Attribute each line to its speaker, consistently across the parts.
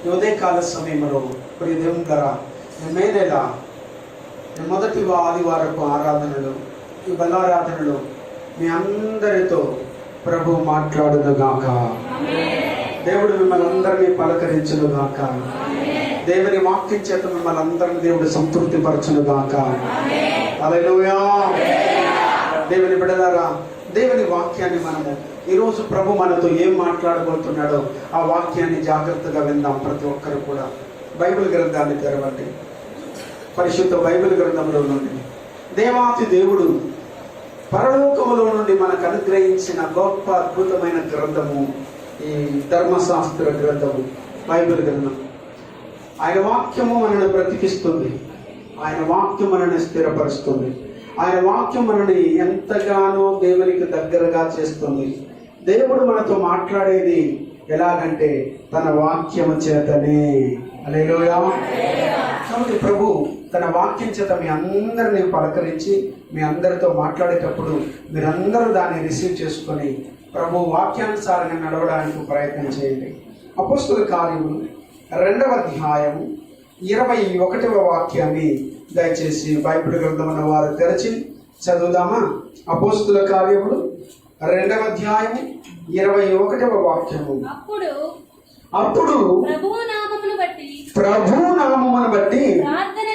Speaker 1: ఈ ఉదయకాల సమయంలో ప్రియ దేవుని ధర మే నెల మొదటి ఆదివారపు ఆరాధనలు, ఈ బలారాధనలు మీ అందరితో ప్రభు మాట్లాడునుగాక. దేవుడు మిమ్మల్ని అందరినీ పలకరించునుగాక. దేవుని వాక్యం చేత మిమ్మల్ని అందరినీ దేవుడు సంతృప్తి పరచునుగాక. హల్లెలూయా. దేవుని బిడ్డలారా, దేవుని వాక్యాన్ని మనము ఈరోజు ప్రభు మనతో ఏం మాట్లాడబోతున్నాడో ఆ వాక్యాన్ని జాగ్రత్తగా విందాం. ప్రతి ఒక్కరు కూడా బైబిల్ గ్రంథాన్ని తెరవండి. పరిశుద్ధ బైబిల్ గ్రంథంలో నుండి దేవాతి దేవుడు పరలోకములో నుండి మనకు అనుగ్రహించిన గొప్ప అద్భుతమైన గ్రంథము ఈ ధర్మశాస్త్ర గ్రంథము బైబిల్ గ్రంథం. ఆయన వాక్యము మనల్ని బ్రతికిస్తుంది. ఆయన వాక్యం మనల్ని స్థిరపరుస్తుంది. ఆయన వాక్యం మనల్ని ఎంతగానో దేవునికి దగ్గరగా చేస్తుంది. దేవుడు మనతో మాట్లాడేది ఎలాగంటే తన వాక్యము చేతనే. హల్లెలూయా. కాబట్టి ప్రభు తన వాక్యం చేత మీ అందరినీ పలకరించి మీ అందరితో మాట్లాడేటప్పుడు మీరందరూ దాన్ని రిసీవ్ చేసుకొని ప్రభు వాక్యానుసారంగా నడవడానికి ప్రయత్నం చేయండి. అపోస్తలుల కార్యములు 2వ అధ్యాయము 21వ వాక్యాన్ని దయచేసి బైబిల్ గ్రంథం ఉన్న వారు తెరచి చదువుదామా? అపోస్తలుల కార్యములు 2వ అధ్యాయం 21వ వాక్యము. అప్పుడు ప్రభు నామమును బట్టి ప్రార్థన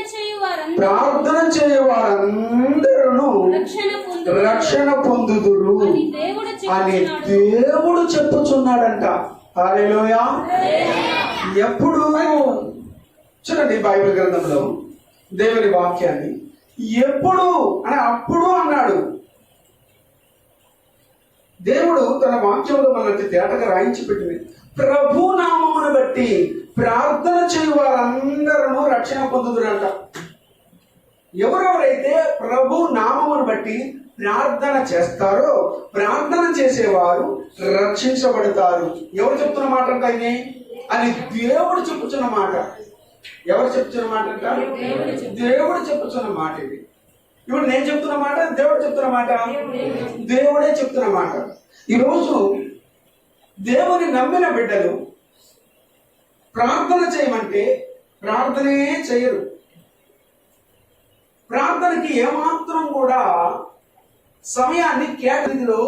Speaker 1: చేయువారందరూ రక్షణ పొందుదురు అని దేవుడు చెప్పుచున్నాడంట. హల్లెలూయా. ఎప్పుడు చూడండి బైబిల్ గ్రంథంలో దేవుని వాక్యాన్ని ఎప్పుడు అని అప్పుడు అన్నాడు. దేవుడు తన వాక్యంలో మనకి తేటగా రాయించి పెట్టింది. ప్రభు నామమును బట్టి ప్రార్థన చేయు వారందరూ రక్షణ పొందుదురంట. ఎవరెవరైతే ప్రభు నామమును బట్టి ప్రార్థన చేస్తారో ప్రార్థన చేసేవారు రక్షించబడతారు. ఎవరు చెప్తున్న మాట అంట ఆయనే అని దేవుడు చెప్పుచున్న మాట. ఎవరు చెప్తున్న మాట అంట? దేవుడు చెప్పుచున్న మాట. ఇది ఇప్పుడు నేను చెప్తున్న మాట, దేవుడు చెప్తున్న మాట, దేవుడే చెప్తున్న మాట. ఈరోజు దేవుని నమ్మిన బిడ్డలు ప్రార్థన చేయమంటే ప్రార్థనే చేయరు. ప్రార్థనకి ఏమాత్రం కూడా సమయాన్ని కేటాయించలో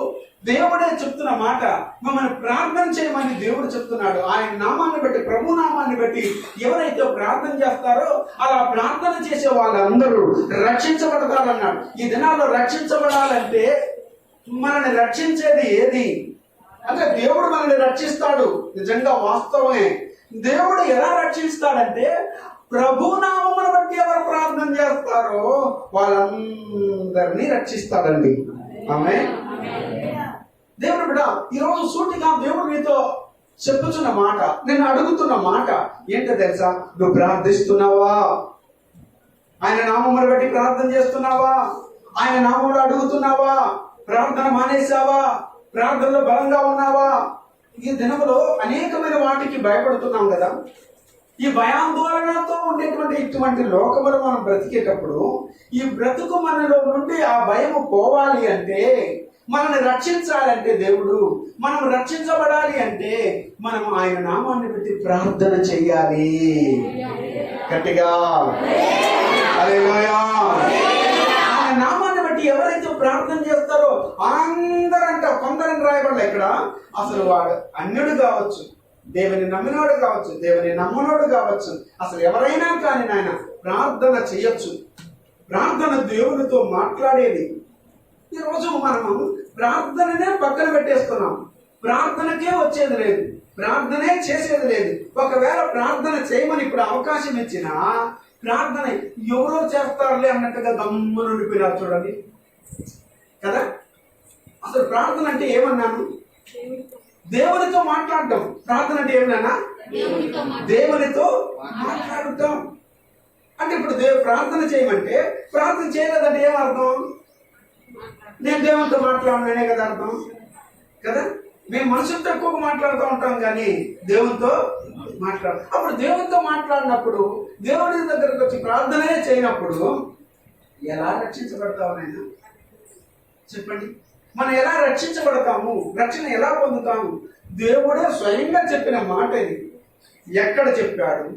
Speaker 1: దేవుడే చెప్తున్న మాట. మిమ్మల్ని ప్రార్థన చేయమని దేవుడు చెప్తున్నాడు. ఆయన నామాన్ని బట్టి, ప్రభు నామాన్ని బట్టి ఎవరైతే ప్రార్థన చేస్తారో అలా ప్రార్థన చేసే వాళ్ళందరూ రక్షించబడతారన్నాడు. ఈ దినాల్లో రక్షించబడాలంటే మనల్ని రక్షించేది ఏది అంటే దేవుడు మనల్ని రక్షిస్తాడు. నిజంగా వాస్తవమే. దేవుడు ఎలా రక్షిస్తాడంటే ప్రభు నామమును బట్టి ఎవరు ప్రార్థన చేస్తారో వాళ్ళందరినీ రక్షిస్తాడండి. ఆమేన్. దేవుడు బిడ్డ, ఈరోజు సూటిగా దేవుడు నీతో చెప్పుచున్న మాట, నేను అడుగుతున్న మాట ఏంటో తెలుసా? నువ్వు ప్రార్థిస్తున్నావా? ఆయన నామమును బట్టి ప్రార్థన చేస్తున్నావా? ఆయన నామములు అడుగుతున్నావా? ప్రార్థన మానేసావా? ప్రార్థనలో బలంగా ఉన్నావా? ఈ దినములో అనేకమైన వాటికి భయపడుతున్నాం కదా. ఈ భయాందోళనతో ఉండేటువంటి ఇటువంటి లోకములు మనం బ్రతికేటప్పుడు ఈ బ్రతుకు మనలో నుండి ఆ భయము పోవాలి అంటే, మనల్ని రక్షించాలంటే, దేవుడు మనం రక్షించబడాలి అంటే మనం ఆయన నామాన్ని బట్టి ప్రార్థన చెయ్యాలి. గట్టిగా హల్లెలూయా. ఆయన నామాన్ని బట్టి ఎవరైతే ప్రార్థన చేస్తారో అందరంట, కొందరని రాయబడలే ఇక్కడ. అసలు వాడు అన్యుడు కావచ్చు, దేవుని నమ్మినోడు కావచ్చు, దేవుని నమ్మనోడు కావచ్చు, అసలు ఎవరైనా కానీ నాయన ప్రార్థన చేయొచ్చు. ప్రార్థన దేవునితో మాట్లాడేది. ఈరోజు మనం ప్రార్థననే పక్కన పెట్టేస్తున్నాం. ప్రార్థనకే వచ్చేది లేదు, ప్రార్థనే చేసేది లేదు. ఒకవేళ ప్రార్థన చేయమని ఇప్పుడు అవకాశం ఇచ్చినా ప్రార్థన ఎవరో చేస్తారులే అన్నట్టుగా గమ్మున ఉండిపోయినారు. చూడండి కదా. అసలు ప్రార్థన అంటే ఏమన్నాను? దేవునితో మాట్లాడటం. ప్రార్థన అంటే ఏమన్నా? దేవునితో మాట్లాడటం. అంటే ఇప్పుడు ప్రార్థన చేయమంటే ప్రార్థన చేయలేదంటే ఏమర్థం? నేను దేవునితో మాట్లాడనే కదా అర్థం కదా. మేము మనుషులతో ఎక్కువగా మాట్లాడుతూ ఉంటాం కానీ దేవునితో అప్పుడు దేవునితో మాట్లాడినప్పుడు, దేవుడి దగ్గరకు వచ్చి ప్రార్థనే చేయనప్పుడు ఎలా రక్షించబడతావు నాయనా? చెప్పండి. మనం ఎలా రక్షించబడతాము? రక్షణ ఎలా పొందుతాము? దేవుడే స్వయంగా చెప్పిన మాట ఇది. ఎక్కడ చెప్పాడు,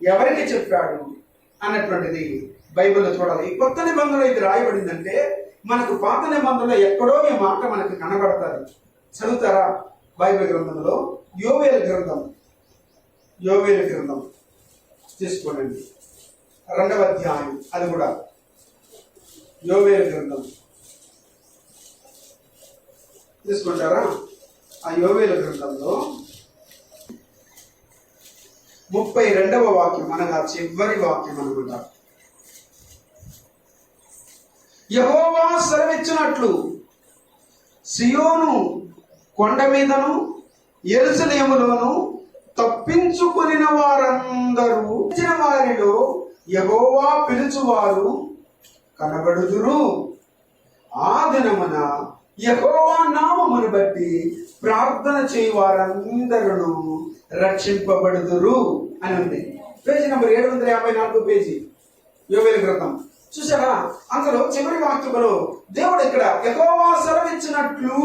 Speaker 1: ఎవరికి చెప్పాడు అన్నటువంటిది బైబిల్లో చూడాలి. ఈ కొత్త నిబంధనలో ఇది రాయబడిందంటే మనకు పాత నిబంధనలో ఎక్కడో ఈ మాట మనకు కనబడతారు. చదువుతారా బైబిల్ గ్రంథంలో? యోవేలు గ్రంథం తీసుకోండి, 2వ అధ్యాయం. అది కూడా యోవేలు గ్రంథం తీసుకుంటారా? ఆ యోవేలు గ్రంథంలో 32వ వాక్యం, అనగా చివరి వాక్యం అనుకుంటా. యెహోవా సెలవిచ్చినట్లు సియోను కొండ మీదను యెరూషలేములోను తప్పించుకొనిన వారందరూ వచ్చిన వారిలో యెహోవా పిలుచువారు కనబడుదురు. ఆ దినమున యెహోవా నామమును బట్టి ప్రార్థన చేయవారందరూ రక్షింపబడుదురు అని ఉంది. పేజీ నంబర్ 754 పేజీ యోవేలు గ్రంథం. చూసారా? అందులో చివరి వాక్యములో దేవుడు ఇక్కడ యెహోవా సెలవిచ్చినట్లు,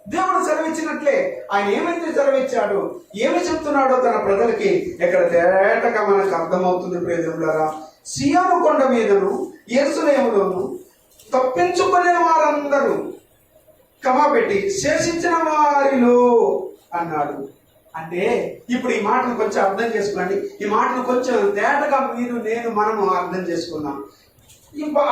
Speaker 1: దేవుడు సెలవిచ్చినట్లే. ఆయన ఏమైతే సెలవిచ్చాడో, ఏమి చెప్తున్నాడో తన ప్రజలకి ఇక్కడ తేటగా మనకు అర్థమవుతుంది. ప్రియజనులారా, సియోను కొండ మీదను యెరూషలేములోను తప్పించుకునే వారందరూ కమపెట్టి శేషించిన వారిలో అన్నాడు. అంటే ఇప్పుడు ఈ మాటను కొంచెం అర్థం చేసుకోండి. ఈ మాటను కొంచెం తేటగా మనము అర్థం చేసుకున్నాం.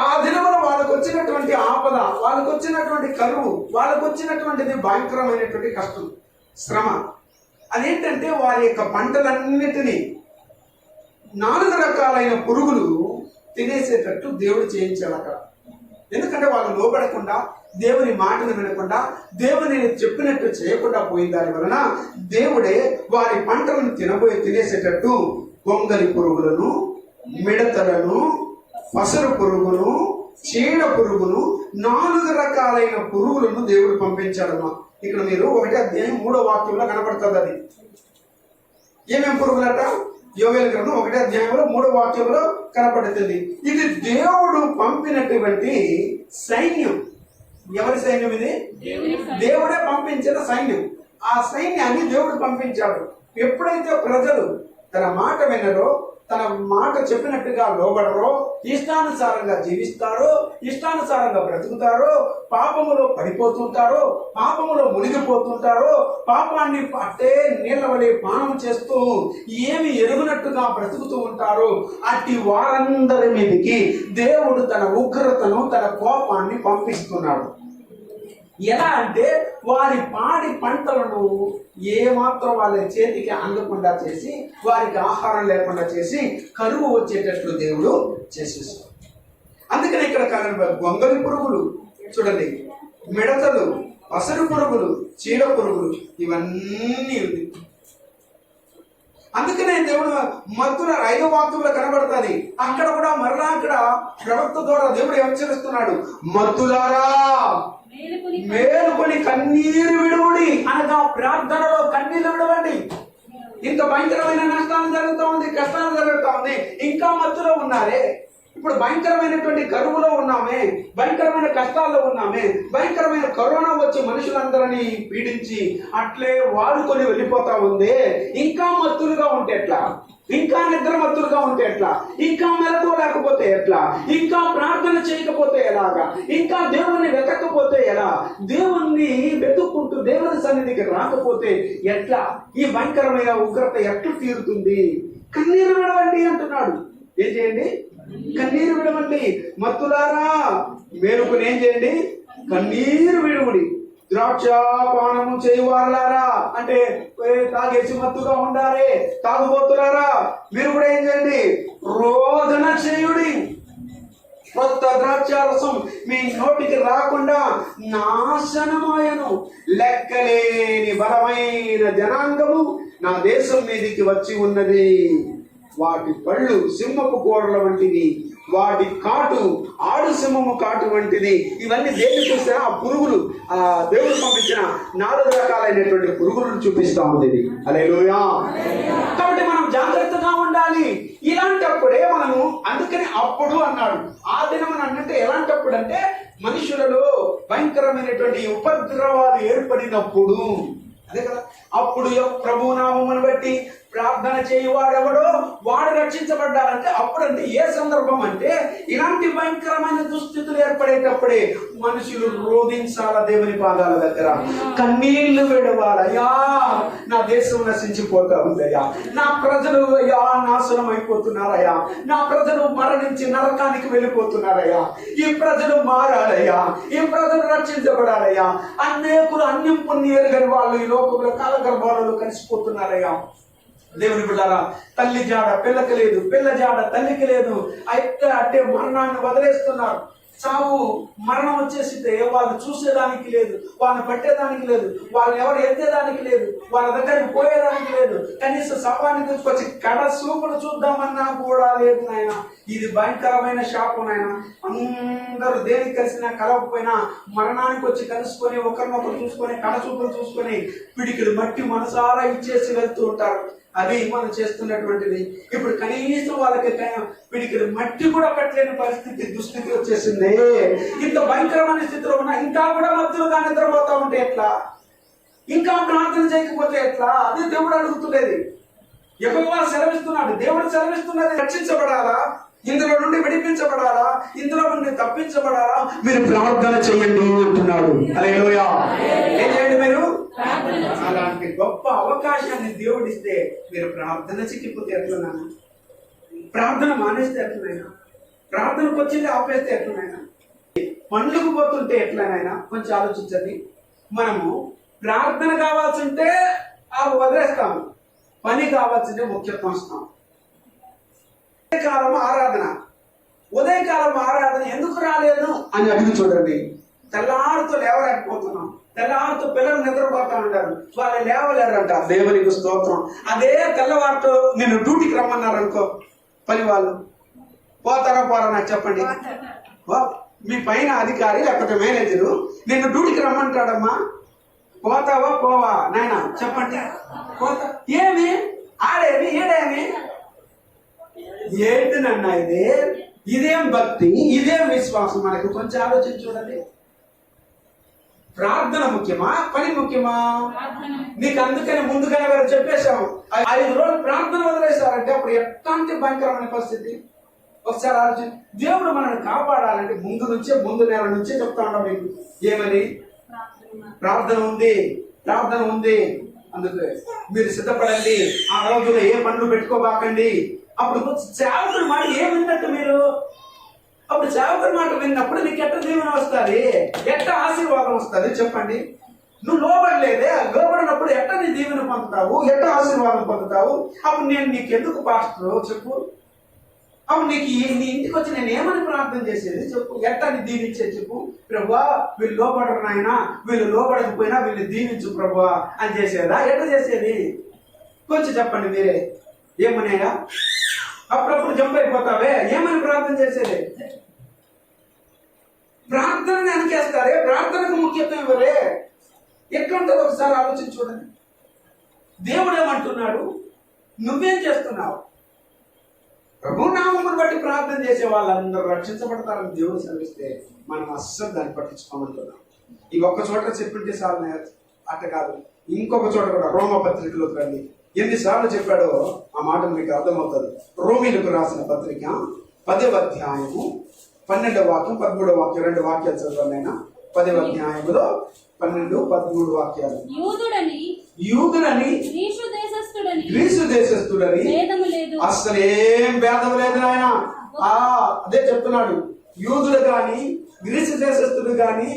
Speaker 1: ఆ దినమున వాళ్ళకు వచ్చినటువంటి ఆపద, వాళ్ళకు వచ్చినటువంటి కరువు, వాళ్ళకు వచ్చినటువంటిది భయంకరమైనటువంటి కష్టం, శ్రమ. అదేంటంటే వారి యొక్క పంటలన్నిటినీ 4 రకాలైన పురుగులు తినేసేటట్టు దేవుడు చేయించాడు అక్కడ. ఎందుకంటే వాళ్ళు లోబడకుండా, దేవుని మాటను వినకుండా, దేవుని చెప్పినట్టు చేయకుండా పోయిన దాని వలన దేవుడే వారి పంటలను తినేసేటట్టు గొంగలి పురుగులను, మిడతలను, పసరు పురుగును, చీడ పురుగును, 4 రకాలైన పురుగులను దేవుడు పంపించాడమ్మా. ఇక్కడ మీరు 1వ అధ్యాయం 3వ వాక్యంలో కనపడుతుంది. అది ఏమేం పురుగులట? యోవేలు గ్రంథం 1వ అధ్యాయంలో 3వ వాక్యంలో కనపడుతుంది. ఇది దేవుడు పంపినటువంటి సైన్యం. ఎవరి సైన్యం ఇది? దేవుడే పంపించిన సైన్యం. ఆ సైన్యాన్ని దేవుడు పంపించాడు. ఎప్పుడైతే ప్రజలు తన మాట వినరో, తన మాట చెప్పినట్టుగా లోబడరో, ఇష్టానుసారంగా జీవిస్తారో, ఇష్టానుసారంగా బ్రతుకుతారో, పాపములో పడిపోతుంటారో, పాపములో మునిగిపోతుంటారో, పాపాన్ని పట్టే నీళ్ల వలె పానం చేస్తూ ఏమి ఎరుగునట్టుగా బ్రతుకుతూ ఉంటారో, అట్టి వారందరి మీదకి దేవుడు తన ఉగ్రతను, తన కోపాన్ని పంపిస్తున్నాడు. ఎలా అంటే వారి పాడి పంటలను ఏమాత్రం వాళ్ళ చేతికి అందకుండా చేసి, వారికి ఆహారం లేకుండా చేసి, కరువు వచ్చేటట్లు దేవుడు చేసేస్తాడు. అందుకని ఇక్కడ గొంగలి పురుగులు చూడండి, మిడతలు, పసరు పురుగులు, చీడ పురుగులు, ఇవన్నీ ఉంది. అందుకనే దేవుడు మత్తుల 5వ వాక్యంలో కనబడుతుంది. అక్కడ కూడా మరలా అక్కడ ప్రవక్త ద్వారా దేవుడు హెచ్చరిస్తున్నాడు, మత్తులారా మేలుకొని కన్నీరు విడువుడి, అనగా ప్రార్థనలో కన్నీరు విడవండి. ఇంత భయంకరమైన నష్టాలు జరుగుతూ ఉంది, కష్టాలు జరుగుతూ ఉంది, ఇంకా మత్తులో ఉన్నారే. ఇప్పుడు భయంకరమైనటువంటి కరువులో ఉన్నామే, భయంకరమైన కష్టాల్లో ఉన్నామే, భయంకరమైన కరోనా వచ్చి మనుషులందరినీ పీడించి అట్లే వాడుకొని వెళ్ళిపోతా ఉంది. ఇంకా మత్తులుగా ఉంటే ఎట్లా? ఇంకా నిద్ర మత్తులుగా ఉంటే ఎట్లా? ఇంకా మెలకు లేకపోతే ఎట్లా? ఇంకా ప్రార్థన చేయకపోతే ఎలాగా? ఇంకా దేవుణ్ణి వెతకపోతే ఎలా? దేవుణ్ణి వెతుక్కుంటూ దేవుని సన్నిధికి రాకపోతే ఎట్లా? ఈ భయంకరమైన ఉగ్రత ఎట్లా తీరుతుంది? కన్నీరు విడవండి అంటున్నాడు. ఏం చేయండి? కన్నీరు విడవండి. మత్తులారా మేలుకుని ఏం చేయండి? కన్నీరు విడువుడి. ద్రాక్ష పానము చేయువారులారా, అంటే తాగేసి మత్తుగా ఉండారే తాగుబోతులారా, మీరు కూడా ఏం చేయండి? రోదన చేయుడి. కొత్త ద్రాక్షారసం మీ నోటికి రాకుండా నాశనమాయను. లెక్కలేని బలమైన జనాంగము నా దేశం మీదికి వచ్చి ఉన్నది. వాటి పళ్ళు సింహపు కూరల వంటివి, వాటి కాటు ఆడు సింహము కాటు వంటిది. ఇవన్నీ దేన్ని చూస్తే ఆ పురుగులు, ఆ దేవుడు పంపించిన 4 రకాలైనటువంటి పురుగులను చూపిస్తా ఉంది. హల్లెలూయా. కాబట్టి మనం జాగ్రత్తగా ఉండాలి. ఇలాంటప్పుడే మనము, అందుకని అప్పుడు అన్నాడు, ఆ దినం అన్నట్టు ఎలాంటప్పుడు అంటే మనుషులలో భయంకరమైనటువంటి ఉపద్రవాలు ఏర్పడినప్పుడు, అదే కదా. అప్పుడు ప్రభునామమును బట్టి ప్రార్థన చేయువాడెవడో వాడు రక్షించబడ్డారంటే అప్పుడంటే ఏ సందర్భం అంటే ఇలాంటి భయంకరమైన దుస్థితులు ఏర్పడేటప్పుడే మనుషులు రోధించాల దేవుని పాదాల దగ్గర, కన్నీళ్లు విడవాలయ్యా, నా దేశం నశించిపోతా ఉందయ్యా, నా ప్రజలు అయ్యా నాశనం అయిపోతున్నారయ్యా, నా ప్రజలు మరణించి నరకానికి వెళ్ళిపోతున్నారయ్యా, ఈ ప్రజలు మారాలయ్యా, ఈ ప్రజలు రక్షించబడాలయ్యా, అనేకులు అన్యం పుణ్యాలు గని వాళ్ళు ఈ లోకంలో కాలగర్భాలలో కలిసిపోతున్నారయ్యా. దేవుని బిడ్డారా, తల్లి జాడ పిల్లకి లేదు, పిల్ల జాడ తల్లికి లేదు, అయితే అంటే మరణాన్ని వదిలేస్తున్నారు. చావు మరణం వచ్చేసితే వాళ్ళు చూసేదానికి లేదు, వాళ్ళని పట్టేదానికి లేదు, వాళ్ళని ఎవరు ఎత్తేదానికి లేదు, వాళ్ళ దగ్గరికి పోయేదానికి లేదు, కనీసం శవాన్ని తీసుకొచ్చి కడ సూపులు చూద్దామన్నా కూడా లేదు నాయన. ఇది భయంకరమైన శాపం నాయన. అందరూ దేనికి కలిసినా కలవకపోయినా మరణానికి వచ్చి కలుసుకొని ఒకరినొకరు చూసుకొని కడ చూపులు చూసుకొని పిడికిడు మట్టి మనసారా ఇచ్చేసి వెళ్తూ ఉంటారు. అది మనం చేస్తున్నటువంటిది. ఇప్పుడు కనీసం వాళ్ళకి పిడికిడు మట్టి కూడా పెట్టలేని పరిస్థితి, దుస్థితి వచ్చేసింది. ఇంత భయంకరమైన స్థితిలో ఉన్నా ఇంకా కూడా మధ్యలోగా నిద్రపోతా ఉంటే ఎట్లా? ఇంకా ప్రార్థన చేయకపోతే ఎట్లా? అది దేవుడు అడుగుతున్నది. యెహోవా సెలవిస్తున్నాడు, దేవుడు సెలవిస్తున్నది. రక్షించబడాలా, ఇందులో నుండి విడిపించబడాలా, ఇందులో నుండి తప్పించబడాలా, మీరు ప్రార్థన చేయండి అంటున్నాడు. హల్లెలూయా. ఏం చేయండి మీరు? అలాంటి గొప్ప అవకాశాన్ని దేవుడిస్తే మీరు ప్రార్థన చిక్కిపోతే ఎట్లనైనా, ప్రార్థన మానేస్తే ఎట్లనైనా, ప్రార్థనకు వచ్చింది ఆపేస్తే ఎట్లనైనా, పండ్లకు పోతుంటే ఎట్లనైనా కొంచెం ఆలోచించండి. మనము ప్రార్థన కావాల్సింటే వదిలేస్తాము, పని కావాల్సింటే ముఖ్యత్వం ఇస్తాం. ఉదయకాలం ఆరాధన, ఉదయకాలం ఆరాధన ఎందుకు రాలేదు అని అడిగి చూడండి. తెల్లారితో లేవలేకపోతున్నాం, తెల్లవారితో పిల్లలు నిద్రపోతా ఉంటారు, వాళ్ళు లేవలేరంట. దేవునికి స్తోత్రం. అదే తెల్లవారితో నేను డ్యూటీకి రమ్మన్నారు అనుకో, పని వాళ్ళు పోతారా పోరా నాకు చెప్పండి. మీ పైన అధికారి లేకపోతే మేనేజరు నిన్ను డ్యూటీకి రమ్మంటాడమ్మా, పోతావా పోవా నాయన చెప్పండి. పోతా ఏమి ఆడేమి ఏడేమి ఏంటి నన్న ఇది? ఇదేం భక్తి, ఇదేం విశ్వాసం? మనకు కొంచెం ఆలోచించి చూడండి. ప్రార్థన ముఖ్యమా, పని ముఖ్యమా? నీకు అందుకని ముందుగానే వారు చెప్పేశాము. 5 రోజులు ప్రార్థన వదిలేశారంటే అప్పుడు ఎట్లాంటి భయంకరమైన పరిస్థితి. ఒకసారి ఆలోచన. దేవుడు మనల్ని కాపాడాలంటే ముందు నెల నుంచే చెప్తా ఉన్నాం మీకు. ఏమని? ప్రార్థన ఉంది, ప్రార్థన ఉంది, అందుకే మీరు సిద్ధపడండి, ఆ రోజుల్లో ఏ పనులు పెట్టుకోబాకండి. అప్పుడు సేవకుడి మాట ఏమిన్నట్టు మీరు? అప్పుడు సేవకుడి మాట విన్నప్పుడు నీకు ఎట్ట దీవెన వస్తుంది, ఎట్ట ఆశీర్వాదం వస్తుంది చెప్పండి. నువ్వు లోబడలేదే, లోబడినప్పుడు ఎట్ట నీ దీవెన పొందుతావు, ఎట్ట ఆశీర్వాదం పొందుతావు? అప్పుడు నేను నీకెందుకు పాస్టర్ చెప్పు? అప్పుడు నీకు నీ ఇంటికి వచ్చి నేను ఏమని ప్రార్థన చేసేది చెప్పు? ఎట్ట నీ దీవించేది చెప్పు? ప్రభువా వీళ్ళు లోబడరు నాయన, వీళ్ళు లోబడకపోయినా వీళ్ళు దీవించు ప్రభువా అని చేసేదా? ఎట్ట చేసేది కొంచెం చెప్పండి మీరే. ఏమనేగా అప్పుడప్పుడు జంప్ అయిపోతావే, ఏమని ప్రార్థన చేసేది? ప్రార్థనని వెనకేస్తారే, ప్రార్థనకు ముఖ్యత్వం ఇవ్వరే. ఎట్లుంటుంది ఒకసారి ఆలోచించి చూడండి. దేవుడు ఏమంటున్నాడు? నువ్వేం చేస్తున్నావు? ప్రభు నామమును బట్టి ప్రార్థన చేసే వాళ్ళందరూ రక్షించబడతారని దేవుడు సెలవిస్తే మనం అస్సలు దాన్ని పట్టించుకోమంటున్నాం. ఈ ఒక్క చోట చెప్పింటే చాలు, అట్ట కాదు. ఇంకొక చోట కూడా రోమపత్రికలోకి రండి. ఎన్నిసార్లు చెప్పాడో ఆ మాట మీకు అర్థమవుతుంది. రోమీలకు రాసిన పత్రిక 10వ అధ్యాయము 12వ వాక్యం 13వ వాక్యం 2 వాక్యాలు చదవండి. 10వ అధ్యాయంలో 12, 13 వాక్యాలు. యూదుడని గ్రీసు దేశస్థుడని అసలు ఏం భేదం లేదు నాయన. అదే చెప్తున్నాడు. యూదుడు గాని గ్రీసు దేశస్థుడు గాని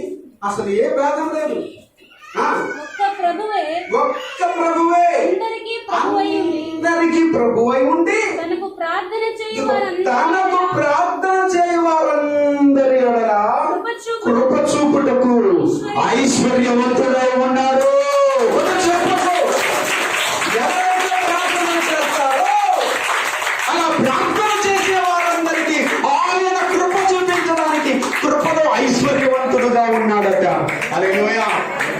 Speaker 1: అసలు ఏ భేదం లేదు. ఒక్క ప్రభువే అందరికి ప్రభువై ఉండి తనకు ప్రార్థన చేయ వారందరి ఎడల కృప చూపుటకు ఐశ్వర్యవంతుడై ఉన్నాడు. ఎవరైతే ప్రార్థన చేస్తారో అలా ప్రార్థన చేసే వారందరికీ ఆయన కృప చూపించడానికి కృపలో ఐశ్వర్యవంతుడుగా ఉన్నాడట. హల్లెలూయా.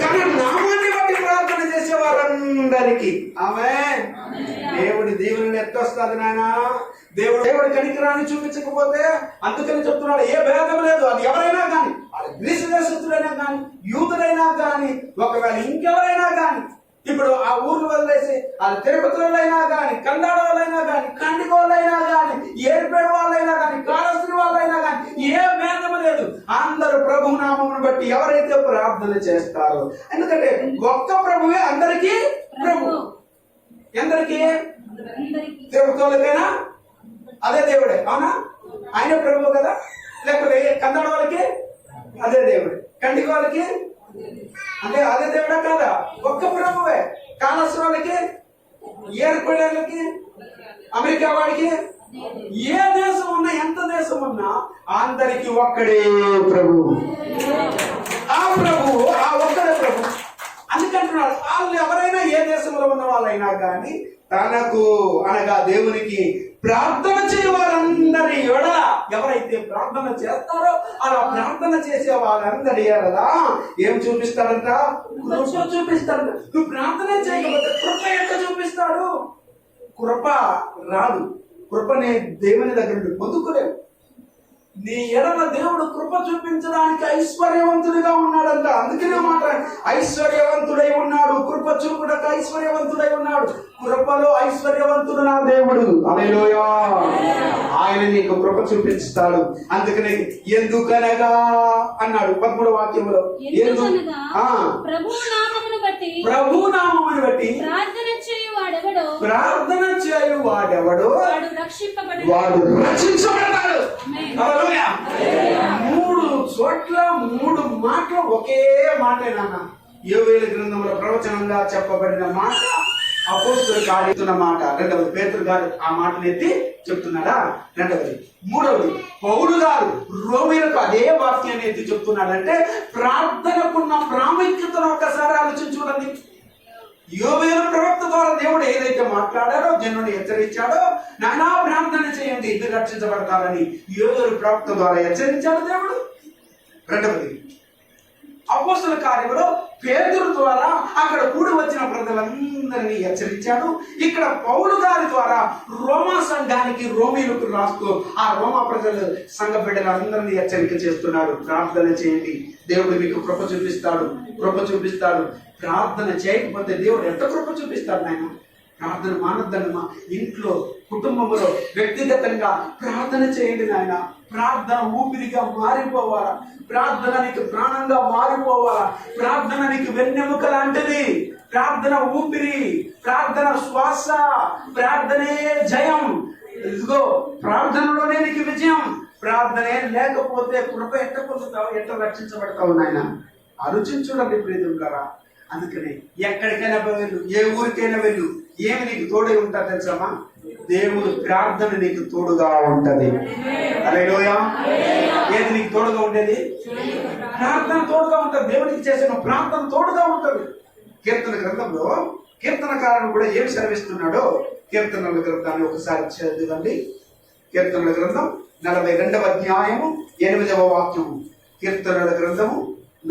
Speaker 1: కానీ నామాన్ని బట్టి ప్రార్థన చేసే వారందరికీ ఆమేన్. దేవుడి దీవెనలు ఎత్తొస్తుంది నాయన. దేవుడు కనికరాన్ని చూపించకపోతే అందుకని చెప్తున్నాడు, ఏ భేదం లేదు. అది ఎవరైనా కానీ, అది గ్రీసు దేశస్తుడైనా కానీ, యూదుడైనా కానీ, ఒకవేళ ఇంకెవరైనా కానీ, ఇప్పుడు ఆ ఊర్లు వదిలేసి అది తిరుపతిలో అయినా కానీ, ఎవరైతే ప్రార్థన చేస్తారో. ఎందుకంటే ఒక్క ప్రభువే అందరికీ ప్రభు. ఎందరికీ? దేవుడికైనా అదే దేవుడే, అవునా? ఆయన ప్రభు కదా. లేకపోతే కన్నడ వాళ్ళకి అదే దేవుడే, కంటికి వాళ్ళకి అంటే అదే దేవుడా కాదా? ఒక్క ప్రభువే. కాలస్ వాళ్ళకి, ఏర్పడేళ్ళకి, అమెరికా వాడికి, ఏ దేశం ఉన్నా, ఎంత దేశం ఉన్నా అందరికి ఒక్కడే ప్రభు. ఆ ప్రభు, ఆ ఒక్కడే ప్రభు. అందుకంటున్నాడు వాళ్ళు ఎవరైనా ఏ దేశంలో ఉన్న వాళ్ళైనా కానీ తనకు అనగా దేవునికి ప్రార్థన చేయవారందరి ఎడల, ఎవరైతే ప్రార్థన చేస్తారో అలా ప్రార్థన చేసే వాళ్ళందరి ఎడల ఏం చూపిస్తాడంట? కృప చూపిస్తాడు. నువ్వు ప్రార్థన చేయకపోతే కృప ఎంత చూపిస్తాడు? కృప రాదు. కృపని దేవుని దగ్గర నుండి పొందుకోలేవు. నీ ఎడల దేవుడు కృప చూపించడానికి ఐశ్వర్యవంతుడిగా ఉన్నాడంట. అందుకనే మాట ఐశ్వర్యవంతుడై ఉన్నాడు, కృప చూపుటకు ఐశ్వర్యవంతుడై ఉన్నాడు. కృపలో ఐశ్వర్యవంతుడు నా దేవుడు. హల్లెలూయా. ఆయన నీకు కృప చూపిస్తాడు. అందుకనే ఎందుకనగా అన్నాడు 13వ వాక్యంలో. ప్రభు నామమును బట్టి ప్రార్థన చేయువాడెవడో వాడు రక్షించబడతాడు. మూడు చోట్ల 3 మాటలు ఒకే మాటే నాన్న. యోవేలు గ్రంథంలో ప్రవచనంగా చెప్పబడిన మాట, అపోస్తలుల కార్యముల మాట. రెండవది పేతురు గారు ఆ మాటను ఎత్తి చెప్తున్నాడా? రెండవది. మూడవది పౌలు గారు రోమీయులకు అదే వాక్యాన్ని ఎత్తి చెప్తున్నాడంటే ప్రార్థనకున్న ప్రాముఖ్యతను ఒకసారి ఆలోచించి చూడండి. యోవేలు ప్రవక్త ద్వారా దేవుడు ఏదైతే మాట్లాడారో, జనుని హెచ్చరించాడో, నానా ప్రార్థన చేయండి ఇద్దరు రక్షించబడతారని యోవేలు ప్రవక్త ద్వారా హెచ్చరించాడు దేవుడు. రెండవది అపోస్తలుల కార్యములో పేతురు ద్వారా అక్కడ కూడి వచ్చిన ప్రజలందరినీ హెచ్చరించాడు. ఇక్కడ పౌలు గారి ద్వారా రోమా సంఘానికి, రోమీయులకు రాస్తూ ఆ రోమా ప్రజలు సంఘ బిడ్డలందరినీ హెచ్చరిక చేస్తున్నాడు. ప్రార్థన చేయండి, దేవుడు మీకు కృప చూపిస్తాడు, కృప చూపిస్తాడు. ప్రార్థన చేయకపోతే దేవుడు ఎంత కృప చూపిస్తాడు నాయన. ప్రార్థన మానొద్దన్నమా. ఇంట్లో, కుటుంబంలో, వ్యక్తిగతంగా ప్రార్థన చేయండి నాయన. ప్రార్థన ఊపిరిగా మారిపోవాలా. ప్రార్థన నీకు ప్రాణంగా మారిపోవాలా. ప్రార్థన నీకు వెన్నెముక లాంటిది. ప్రార్థన ఊపిరి, ప్రార్థన శ్వాస, ప్రార్థనే జయం. ఇదిగో ప్రార్థనలోనే నీకు విజయం. ప్రార్థనే లేకపోతే కృప ఎట్ట పొందుతావు, ఎట్ట రక్షించబడతావు నాయన. ఆలోచించుడండి ప్రియతులారా. అందుకని ఎక్కడికైనా వెళ్ళు, ఏ ఊరికైనా వెళ్ళు, ఏమి నీకు తోడై ఉంటా తెలుసామా? దేవుడు ప్రార్థన నీకు తోడుగా ఉంటది. హల్లెలూయా. ఏది నీకు తోడుగా ఉండేది? ప్రార్థన తోడుగా ఉంటది. దేవునికి చేసిన ప్రార్థన తోడుగా ఉంటది. కీర్తన గ్రంథంలో కీర్తనకారుడు కూడా ఏమి సెలవిస్తున్నాడో కీర్తనల గ్రంథాన్ని ఒకసారి చదవండి. కీర్తనల గ్రంథం 42వ అధ్యాయము 8వ వాక్యము. కీర్తనల గ్రంథము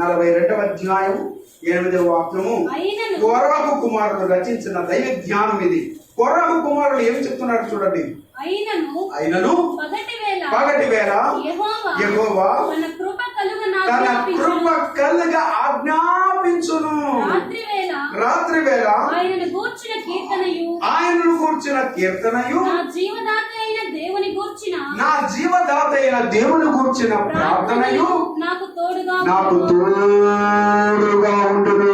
Speaker 1: 42వ అధ్యాయము 8వ వాక్యము. కోరాహు కుమారుడు రచించిన దైవ జ్ఞానం ఇది. కోరాహు కుమారుడు ఏమి చెప్తున్నాడు చూడండి. అయినను పగటి వేళ యెహోవా తన కృప కలుగా ఆజ్ఞాపించును. రాత్రి వేళ ఆయనను గూర్చిన కీర్తనయు నా జీవదాత అయిన దేవుని గూర్చిన ప్రార్థనయు నాకు తోడుగా ఉండును.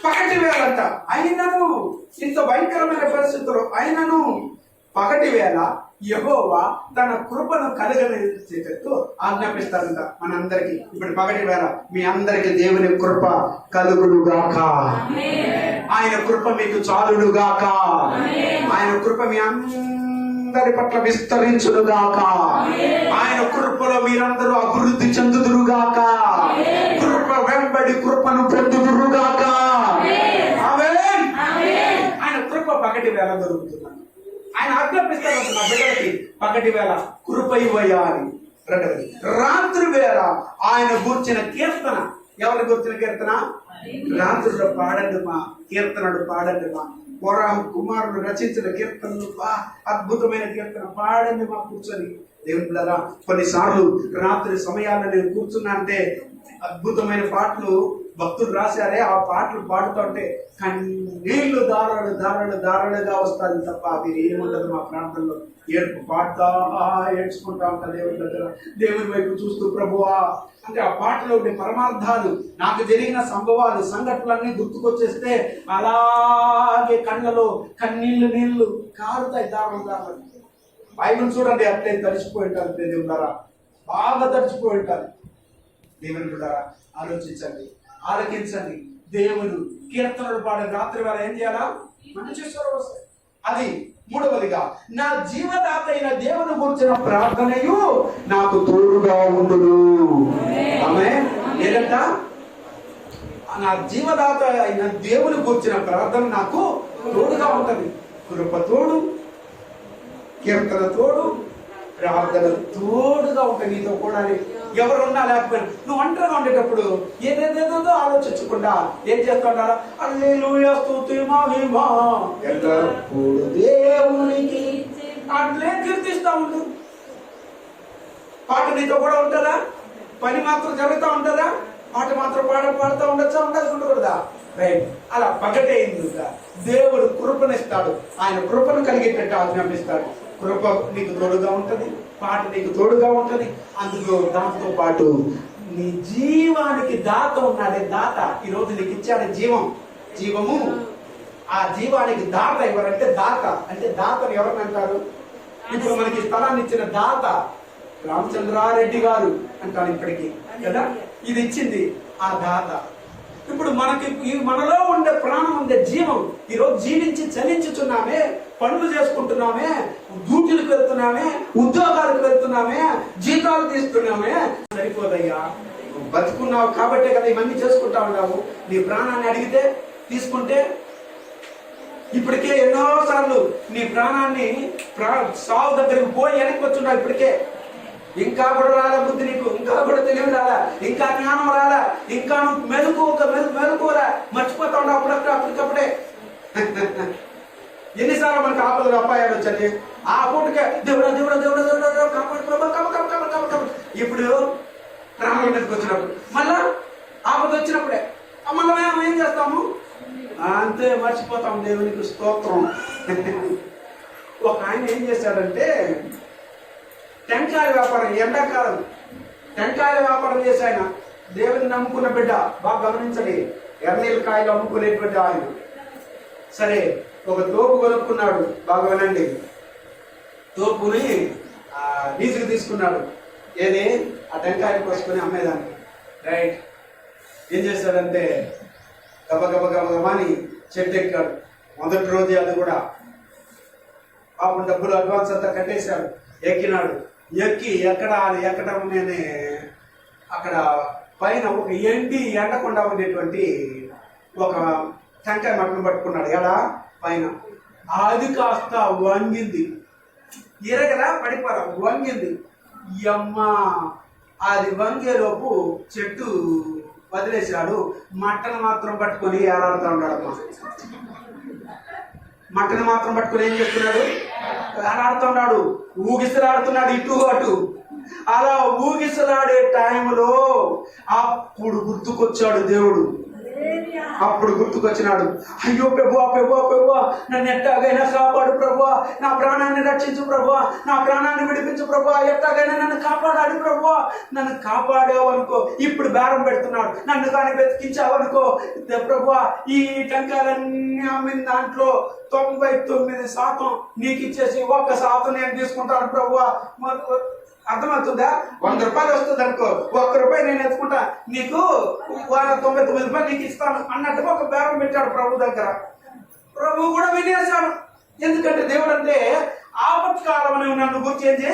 Speaker 1: పగటి వేళంట అయినను, ఇంత భయంకరమైన పరిస్థితుల్లో అయినను పగటి వేళ యెహోవా తన కృపను కలుగజేసేటట్టు ఆజ్ఞాపిస్తారంట మనందరికి. ఇప్పుడు పగటి వేళ మీ అందరికి దేవుని కృప కలుగునుగాక. ఆయన కృప మీకు చాలునుగాక. ఆయన కృప మీ అందరి పట్ల విస్తరించునుగాక. ఆయన కృపలో మీరందరూ అభివృద్ధి చెందుదురుగాక. కృప వెంబడి కృపను పొందుదురుగాక. ఆమేన్. ఆయన కృప పగటి వేళ దొరుకుతున్నాడు. ఆయన ఆజ్ఞాపిస్తారు నా బిడ్డలకి పగటి వేళ కృప ఇవ్వయ్యా అని. రెండవది రాత్రి వేళ ఆయన గూర్చిన కీర్తన. ఎవరి గూర్చిన కీర్తన? రాత్రిలో పాడండి మా కీర్తనలు, పాడండి మా. కోరాహు కుమారుడు రచించిన కీర్తనలు, అద్భుతమైన కీర్తన పాడండి మా కూర్చొని. దేవుని బిడ్డలారా, కొన్నిసార్లు రాత్రి సమయాల్లో నేను కూర్చున్నా అంటే అద్భుతమైన పాటలు భక్తులు రాశారే ఆ పాటలు పాడుతుంటే కన్నీళ్లు దారులుగా వస్తుంది తప్ప అది ఏముండదు మా ప్రాంతంలో. ఏడుపు పాడుతా ఏడ్చుకుంటా ఉంటా దేవుడి దగ్గర, దేవుని వైపు చూస్తూ ప్రభువా అంటే ఆ పాటలో ఉండే పరమార్థాలు, నాకు జరిగిన సంభవాలు, సంఘటనలన్నీ గుర్తుకొచ్చేస్తే అలాగే కళ్ళలో నీళ్లు కారుతాయి దారులు. బైబిల్ చూడండి, అట్లే తడిచిపోయి ఉంటారు దేవుడు ద్వారా, బాగా తడిచిపోయి ఉంటారు. దేవుని కూడా ఆలోచించండి, ఆలకించండి. దేవుడు కీర్తనలు పాడే రాత్రి వేళ ఏం చేయాలా? మంచి స్వరం వస్తాయి. అది మూడవదిగా, నా జీవదాత అయిన దేవుని గురించిన ప్రార్థనయు నాకు తోడుగా ఉండును. ఆమేన్. లేదంట నా జీవదాత అయిన దేవుని గురించిన ప్రార్థన నాకు తోడుగా ఉంటది. కృప తోడు, కీర్తన తోడు, ప్రార్థన తోడుగా ఉంటాయి నీతో కూడా. ఎవరున్నా లేకపోయినా నువ్వు ఒంటరిగా ఉండేటప్పుడు ఏదేదేదో ఆలోచించకుండా ఏం చేస్తా ఉంటారా? హల్లెలూయా స్తుతి మహిమ ఎల్లప్పుడూ దేవునికి అట్లే కీర్తిస్తా ఉండు. పాట నీతో కూడా ఉంటుందా? పని మాత్రం జరుగుతూ ఉంటుందా? పాట మాత్రం పాడుతూ ఉండొచ్చా? ఉండకూడదా? రైట్. అలా పగటైంది దేవుడు కృపనిస్తాడు. ఆయన కృపను కలిగేటట్టు ఆజ్ఞాపిస్తాడు. కృప నీకు తోడుగా ఉంటది, పాట నీకు తోడుగా ఉంటది. అందులో దాంతో పాటు నీ జీవానికి దాత ఉన్నాడే, దాత ఈరోజు నీకు ఇచ్చాడు జీవము. ఆ జీవానికి దాత ఎవరంటే దాత అంటే దాతని ఎవరిని అంటారు? ఇప్పుడు మనకి స్థలాన్ని ఇచ్చిన దాత రామచంద్రారెడ్డి గారు అంటారు ఇప్పటికీ కదా. ఇది ఇచ్చింది ఆ దాత. ఇప్పుడు మనలో ఉండే ప్రాణం ఉండే జీవం ఈరోజు జీవించి చలించుచున్నామే, పనులు చేసుకుంటున్నామే, డ్యూటీలకు వెళ్తున్నామే, ఉద్యోగాలకు వెళ్తున్నామే, జీతాలు తీస్తున్నామే. సరిపోదయ్యా, బతుకున్నావు కాబట్టే కదా ఇవన్నీ చేసుకుంటా ఉన్నావు. నీ ప్రాణాన్ని అడిగితే తీసుకుంటే ఇప్పటికే ఎన్నోసార్లు నీ ప్రాణాన్ని సావు దగ్గరికి పోయి వెనక్కి వచ్చున్నావు. ఇప్పటికే ఇంకా కూడా రాలా బుద్ధి నీకు, ఇంకా కూడా తెలివి రాలా, ఇంకా జ్ఞానం రాలా, ఇంకా నువ్వు మెలుకోరా, మర్చిపోతా ఉన్నావు అప్పటికప్పుడే. ఎన్నిసార్లు మనకు ఆపదలు అపాయాలు వచ్చాయి. ఆ పూటకే దేవుడా ఇప్పుడు ప్రాణం మీదకి వచ్చినప్పుడు మళ్ళా ఆపద వచ్చినప్పుడే మళ్ళీ మేము ఏం చేస్తాము? అంతే మర్చిపోతాం. దేవునికి స్తోత్రం. ఒక ఆయన ఏం చేశాడంటే టెంకాయల వ్యాపారం, ఎండాకాలం టెంకాయల వ్యాపారం చేసి ఆయన దేవుని నమ్ముకున్న బిడ్డ, బాగా గమనించండి, ఎర్రనీళ్ళ కాయలు అమ్ముకునేటువంటి ఆయన. సరే, ఒక తోపు కొనుక్కున్నాడు. బాగా వినండి, తోపుని లీజుకి తీసుకున్నాడు. ఏది? ఆ టెంకాయలు కోసుకొని అమ్మేదాన్ని. రైట్. ఏం చేశాడంటే గబగబని చెట్టు ఎక్కాడు. మొదటి రోజే అది కూడా పాపం డబ్బులు అడ్వాన్స్ అంతా కట్టేశాడు. ఎక్కినాడు. ఎక్కడం నేనే అక్కడ పైన ఒక ఎండకుండా ఉండేటువంటి ఒక టెంకాయ మట్టను పట్టుకున్నాడు. ఎలా పైన అది కాస్త వంగింది, ఇరగలా పడిపోరా, వంగింది. అమ్మ అది వంగేలోపు చెట్టు వదిలేశాడు. మట్టను మాత్రం పట్టుకొని ఏలాడుతూ ఉన్నాడమ్మా. మట్టను మాత్రం పట్టుకుని ఏం చేస్తున్నాడు? ఆడుతున్నాడు, ఊగిసలాడుతున్నాడు ఇటు అటు. అలా ఊగిసలాడే టైంలో అప్పుడు గుర్తుకొచ్చాడు దేవుడు. అప్పుడు గుర్తుకొచ్చినాడు. అయ్యో ప్రభువా, నన్ను ఎట్టాగైనా కాపాడు ప్రభువా, నా ప్రాణాన్ని రక్షించు ప్రభువా, నా ప్రాణాన్ని విడిపించు ప్రభువా, ఎట్టాగైనా నన్ను కాపాడాడు ప్రభువా. నన్ను కాపాడావు అనుకో, ఇప్పుడు బేరం పెడుతున్నాడు. నన్ను కానీ బతికించావనుకో ప్రభువా, ఈ టెంకాయలన్నీ అమ్మిన దాంట్లో 99% నీకు ఇచ్చేసి 1% నేను తీసుకుంటాను ప్రభువా. అర్థమవుతుందా? 100 రూపాయలు వస్తుంది అనుకో, 1 రూపాయి నేను ఎత్తుకుంటా, నీకు 99 రూపాయలు నీకు ఇస్తాను అన్నట్టుగా ఒక బేరం పెట్టాడు ప్రభు దగ్గర. ప్రభు కూడా వినేశాడు. ఎందుకంటే దేవుడు అంటే ఆపత్కాలం నన్ను గుర్తించి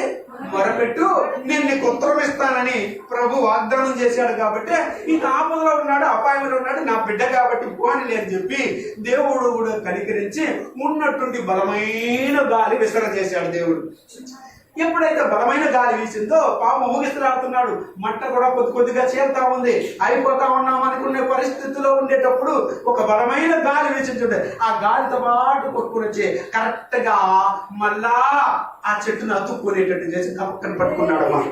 Speaker 1: మొరపెట్టు, నేను నీకు ఉత్తరం ఇస్తానని ప్రభు వాగ్దానం చేశాడు. కాబట్టి ఈయన ఆపదలో ఉన్నాడు, అపాయంలో ఉన్నాడు, నా బిడ్డ కాబట్టి పోని అని చెప్పి దేవుడు కూడా కనికరించి ఉన్నట్టుండి బలమైన గాలి విసర చేశాడు దేవుడు. ఎప్పుడైతే బలమైన గాలి వీసిందో పాపం ఊగిసలాడుతున్నాడు. మంట కూడా కొద్దిగా చేరుతా ఉంది, అయిపోతా ఉన్నాం అనుకునే పరిస్థితిలో ఉండేటప్పుడు ఒక బలమైన గాలి వీసించుంటే ఆ గాలితో పాటు కొట్టుకుని వచ్చి కరెక్ట్ గా మళ్ళా ఆ చెట్టును అతుక్కునేటట్టు చేసి పక్కన పట్టుకున్నాడమ్మా.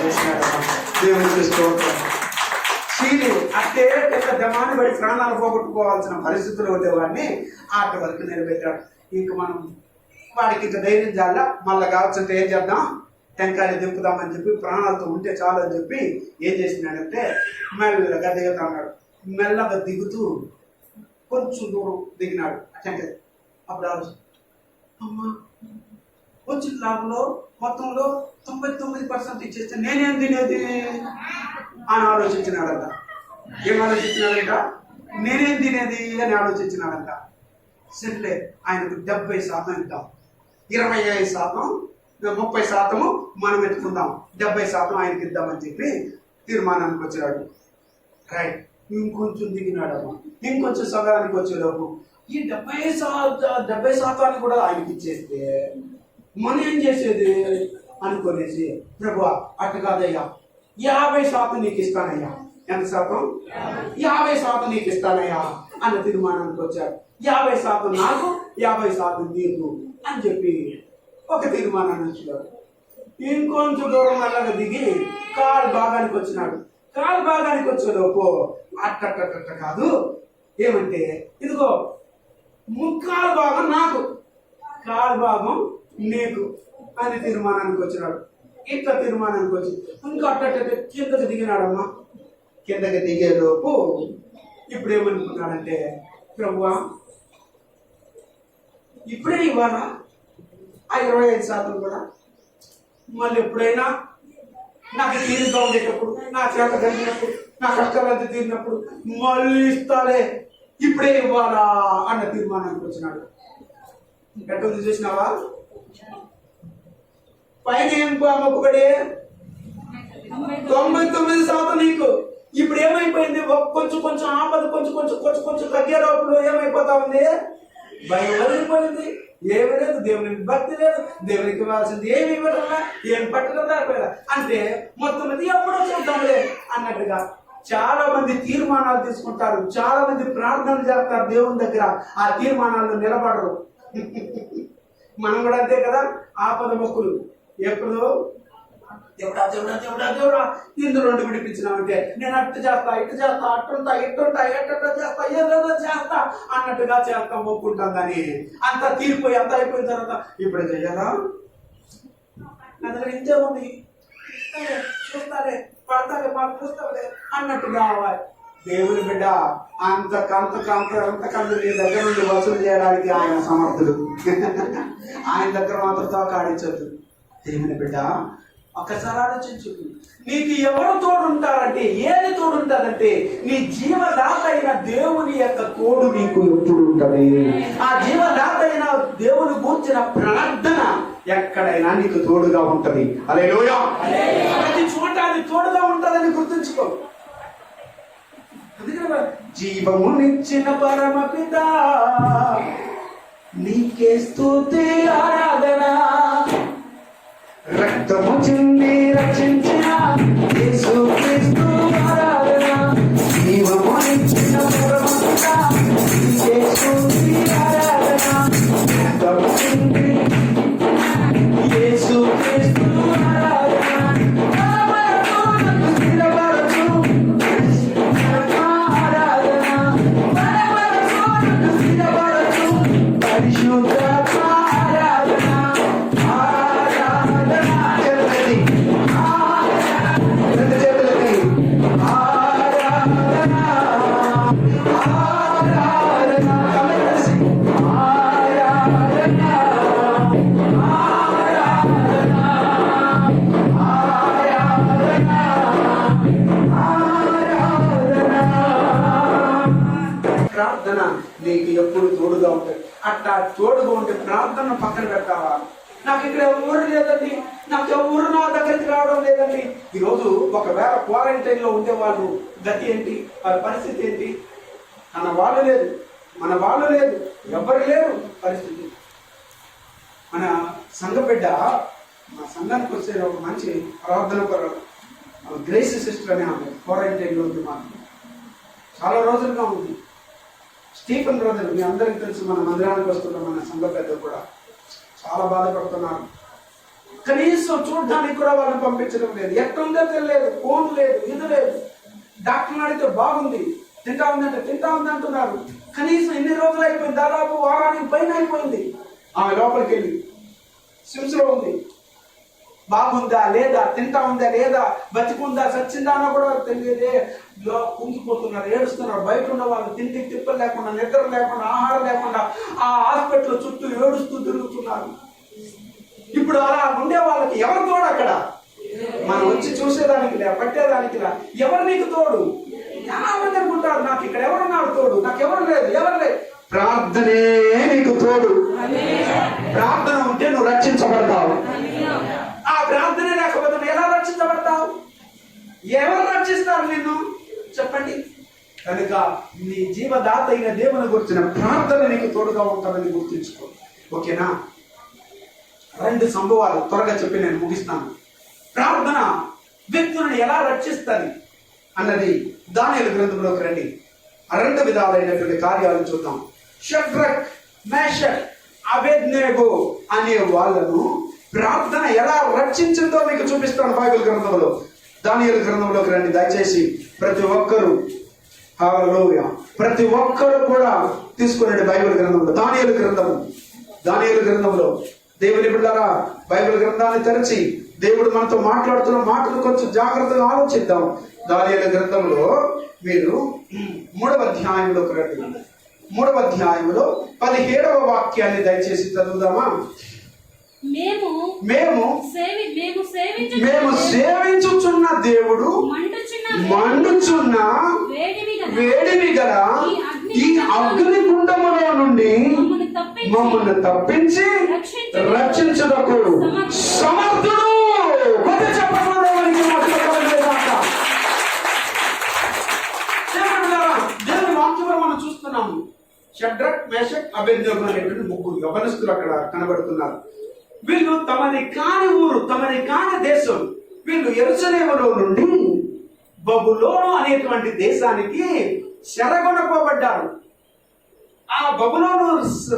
Speaker 1: చేసినాడమ్మా. దేవుని స్తోత్రం. అట్టే పెద్ద దమాన్ని పడి ప్రాణాలు పోగొట్టుకోవాల్సిన పరిస్థితులు ఉండేవాడిని ఆట వరకు నిలబెట్టాడు. ఇంక మనం వాడికి ఇంక ధైర్యం చాలా, మళ్ళీ కావాల్సింటే ఏం చేద్దాం, టెంకాయలు దింపుదామని చెప్పి ప్రాణాలతో ఉంటే చాలు అని చెప్పి ఏం చేసినాడంటే మెల్లగా దిగుతున్నాడు. మెల్లగా దిగుతూ కొంచెం దూరం దిగినాడు టెంకాయ. అప్పుడు ఆలోచన, అమ్మా వచ్చిన లాభంలో మొత్తంలో 99% ఇచ్చేస్తే నేనేం తినేది అని ఆలోచించినాడంట. ఏం ఆలోచించినాడంట? నేనేం తినేది అని ఆలోచించినాడంట. సర్లే ఆయనకు 70% ఇద్దాం, 25%, 30% మనం ఎత్తుకుందాం, 70% ఆయనకి ఇద్దామని చెప్పి తీర్మానానికి వచ్చాడు. రైట్, ఇంకొంచెం దిగినాడమ్మా. ఇంకొంచెం సగానికి వచ్చేలోపు ఈ 70% కూడా ఆయనకి ఇచ్చేస్తే మనం ఏం చేసేది అనుకునేసి, ప్రభువా అట్టు కాదయ్యా, 50% నీకు ఇస్తానయ్యా. ఎంత శాతం? 50% నీకు ఇస్తానయ్యా అన్న తీర్మానానికి వచ్చాడు. 50% నాకు, 50% నీకు అని చెప్పి ఒక తీర్మానాన్ని వచ్చాడు. ఇంకొంచెం దూరం అలాగ దిగి కాలు భాగానికి వచ్చినాడు. కాలు భాగానికి వచ్చేలోపు అట్ట కాదు, ఏమంటే ఇదిగో ముక్కాలు భాగం నాకు, కాలు భాగం నీకు అని తీర్మానానికి వచ్చినాడు. ఇట్లా తీర్మానానికి వచ్చి ఇంకా అట్ట కిందకి దిగినాడమ్మా. కిందకి దిగేలోపు ఇప్పుడు ఏమనుకున్నాడంటే, ప్రభువా ఇప్పుడే ఇవ్వాలా ఆ 25% కూడా, మళ్ళీ ఎప్పుడైనా నాకు తీరుగా ఉండేటప్పుడు, నా చేత కలిగినప్పుడు, నా కష్టాలంతా తీరినప్పుడు మళ్ళీ ఇస్తాలే, ఇప్పుడే ఇవ్వాలా అన్న తీర్మానానికి వచ్చినాడు. ఎట్టుంది చూసినావా? పైన ఏం మొక్కుబడి 99% నీకు. ఇప్పుడు ఏమైపోయింది? కొంచెం కొంచెం ఆపద కొంచెం తగ్గే లోపల ఏమైపోతా ఉంది? భయం వదిలిపోయింది. ఏమి లేదు, దేవునికి భక్తి లేదు, దేవునికి ఇవ్వాల్సింది ఏమి ఇవ్వడం, ఏం పట్టడం దానిపైన అంటే మొత్తం మీద ఎప్పుడో చూద్దాంలే అన్నట్టుగా చాలా మంది తీర్మానాలు తీసుకుంటారు, చాలా మంది ప్రార్థనలు చేస్తారు దేవుని దగ్గర, ఆ తీర్మానాలు నిలబడరు. మనం కూడా అంతే కదా, ఆపద మొక్కులు ఎప్పుడు దేవుడా దేవుడా దేవుడా దేవుడా ఇందులో విడిపించినామంటే నేను అట్టు చేస్తా, ఇటు చేస్తా, అట్టుంటా ఇట్టుంటా, ఎట్ట చేస్తా, ఏదో చేస్తా అన్నట్టుగా చేస్తా మొక్కుంటాం. కానీ అంత తీరిపోయి అంత అయిపోయిన తర్వాత ఇప్పుడు చెయ్యాలా, నా దగ్గర ఇంతే ఉంది, చూస్తాలే, పడతాలే, మాకు చూస్తాలే అన్నట్టుగా దేవుని బిడ్డ అంతకంత నీ దగ్గర నుండి వసూలు చేయడానికి ఆయన సమర్థుడు. ఆయన దగ్గర మాత్రం తోకాడించద్దు. దేవుని బిడ్డ ఒక్కసారి ఆలోచించు, నీకు ఎవరు తోడుంటారంటే, ఏది తోడుంటారంటే నీ జీవదాత అయిన దేవుని యొక్క తోడు నీకు ఎప్పుడు ఉంటుంది. ఆ జీవదాత అయిన దేవుని కూర్చిన ప్రార్థన ఎక్కడైనా నీకు తోడుగా ఉంటది. హల్లెలూయా. ప్రతి చోట అది తోడుగా ఉంటుందని గుర్తుంచుకో. జీవమునిచ్చిన పరమపిత నీకే స్తుతి ఆరాధన, రక్తము చింది రక్షించిన యేసుక్రీస్తు ఆరాధన, జీవమునిచ్చిన పరమపిత నీకే స్తుతి ఆరాధన, రక్తము చింది యేసుక్రీస్తు ప్రార్థన నీకు ఎప్పుడు తోడుగా ఉంటుంది. అట్లా తోడుగా ఉంటే ప్రార్థన పక్కన పెట్టావా? నాకు ఇక్కడ ఎవరు లేదండి, నాకు ఎవరు నా దగ్గరికి రావడం లేదండి. ఈరోజు ఒకవేళ క్వారంటైన్లో ఉండేవాళ్ళు గతి ఏంటి, వాళ్ళ పరిస్థితి ఏంటి? మన వాళ్ళు లేదు, మన వాళ్ళు లేదు, ఎవరు లేరు పరిస్థితి. మన సంఘ బిడ్డ మా సంఘానికి వచ్చే ఒక మంచి ప్రార్థన పరుడు గ్రేస్ సిస్టర్ అనే ఆమె క్వారంటైన్లో ఉంది. మాకు చాలా రోజులుగా ఉంది. స్టీఫెన్ బ్రదర్ మీ అందరికీ తెలుసు, మన మందిరానికి వస్తున్న మన సంఘ పెద్ద కూడా చాలా బాధపడుతున్నారు. కనీసం చూడడానికి కూడా వాళ్ళని పంపించడం లేదు. ఎట్టుందో తెలియలేదు, ఫోన్ లేదు, ఇది లేదు. డాక్టర్ని అడిగితే బాగుంది, తింటా ఉందంటే తింటా ఉంది అంటున్నారు. కనీసం ఎన్ని రోజులు అయిపోయింది, దాదాపు వారానికి పైన అయిపోయింది. ఆమె లోపలికి వెళ్ళి సిమ్స్లో ఉంది, బాగుందా లేదా, తింటా ఉందా లేదా, బతికుందా చచ్చిందా అన్న కూడా తెలియదే. కుంగిపోతున్నారు, ఏడుస్తున్నారు. బయట ఉన్న వాళ్ళు తిండి తిప్పలు లేకుండా, నిద్ర లేకుండా, ఆహారం లేకుండా ఆ హాస్పిటల్ చుట్టూ ఏడుస్తూ తిరుగుతున్నారు. ఇప్పుడు అలా ఉండే వాళ్ళకి ఎవరు తోడు? అక్కడ మనం వచ్చి చూసేదానికి లే, పట్టేదానికి లా, ఎవరు నీకు తోడు? ఎవరు అనుకుంటారు, నాకు ఇక్కడ ఎవరున్నారు తోడు, నాకు ఎవరు లేదు, ఎవరు లేదు. ప్రార్థనే నీకు తోడు. ప్రార్థన ఉంటే నువ్వు రక్షించబడతావు. ఆ ప్రార్థన లేకపోతే నువ్వు ఎలా రక్షించబడతావు? ఎవరు రక్షిస్తారు నిన్ను చెప్పండి? కనుక నీ జీవదాత అయిన దేవుని గురించిన ప్రార్థన నీకు తోడుగా ఉంటుందని గుర్తుంచుకో. ఓకేనా? 2 సంభవాలు త్వరగా చెప్పి నేను ముగిస్తాను. ప్రార్థన వ్యక్తులను ఎలా రక్షిస్తుంది అన్నది దానియేలు గ్రంథంలోకి రండి. 2 విధాలైనటువంటి కార్యాలను చూద్దాం. షడ్రక్, మేషక్, అబేద్నెగో అనే వాళ్ళను ప్రార్థన ఎలా రక్షించిందో మీకు చూపిస్తాను బైబిల్ గ్రంథంలో. దానియేలు గ్రంథంలోకి రండి దయచేసి. ప్రతి ఒక్కరూ హల్లెలూయా, ప్రతి ఒక్కరు కూడా తీసుకురండి బైబిల్ గ్రంథంలో. దానియేలు గ్రంథంలో దేవుని బిడ్డలారా, బైబిల్ గ్రంథాన్ని తెరచి దేవుడు మనతో మాట్లాడుతున్న మాటలు కొంచెం జాగ్రత్తగా ఆలోచిద్దాం. దానియేలు గ్రంథంలో మీరు 3వ అధ్యాయంలోకి రండి. 3వ అధ్యాయంలో 17వ వాక్యాన్ని దయచేసి చదువుదామా? మేము సేవించుచున్న దేవుడు మండుచున్న వేడిమి గల ఈ అగ్ని గుండములో నుండి మమ్మల్ని తప్పించి రక్షించుటకు సమర్థుడు. దేవుని వాక్యంలో మనం చూస్తున్నాము. షడ్రక్, మేషక్, అబేద్నెగో అనేటువంటి 3 యవనస్తులు అక్కడ కనబడుతున్నారు. వీళ్ళు తమది కాని ఊరు, తమది కాని దేశం, వీళ్ళు యెరూషలేములో నుండి బబులోను అనేటువంటి దేశానికి చెరగొనపోబడ్డారు. ఆ బబులోను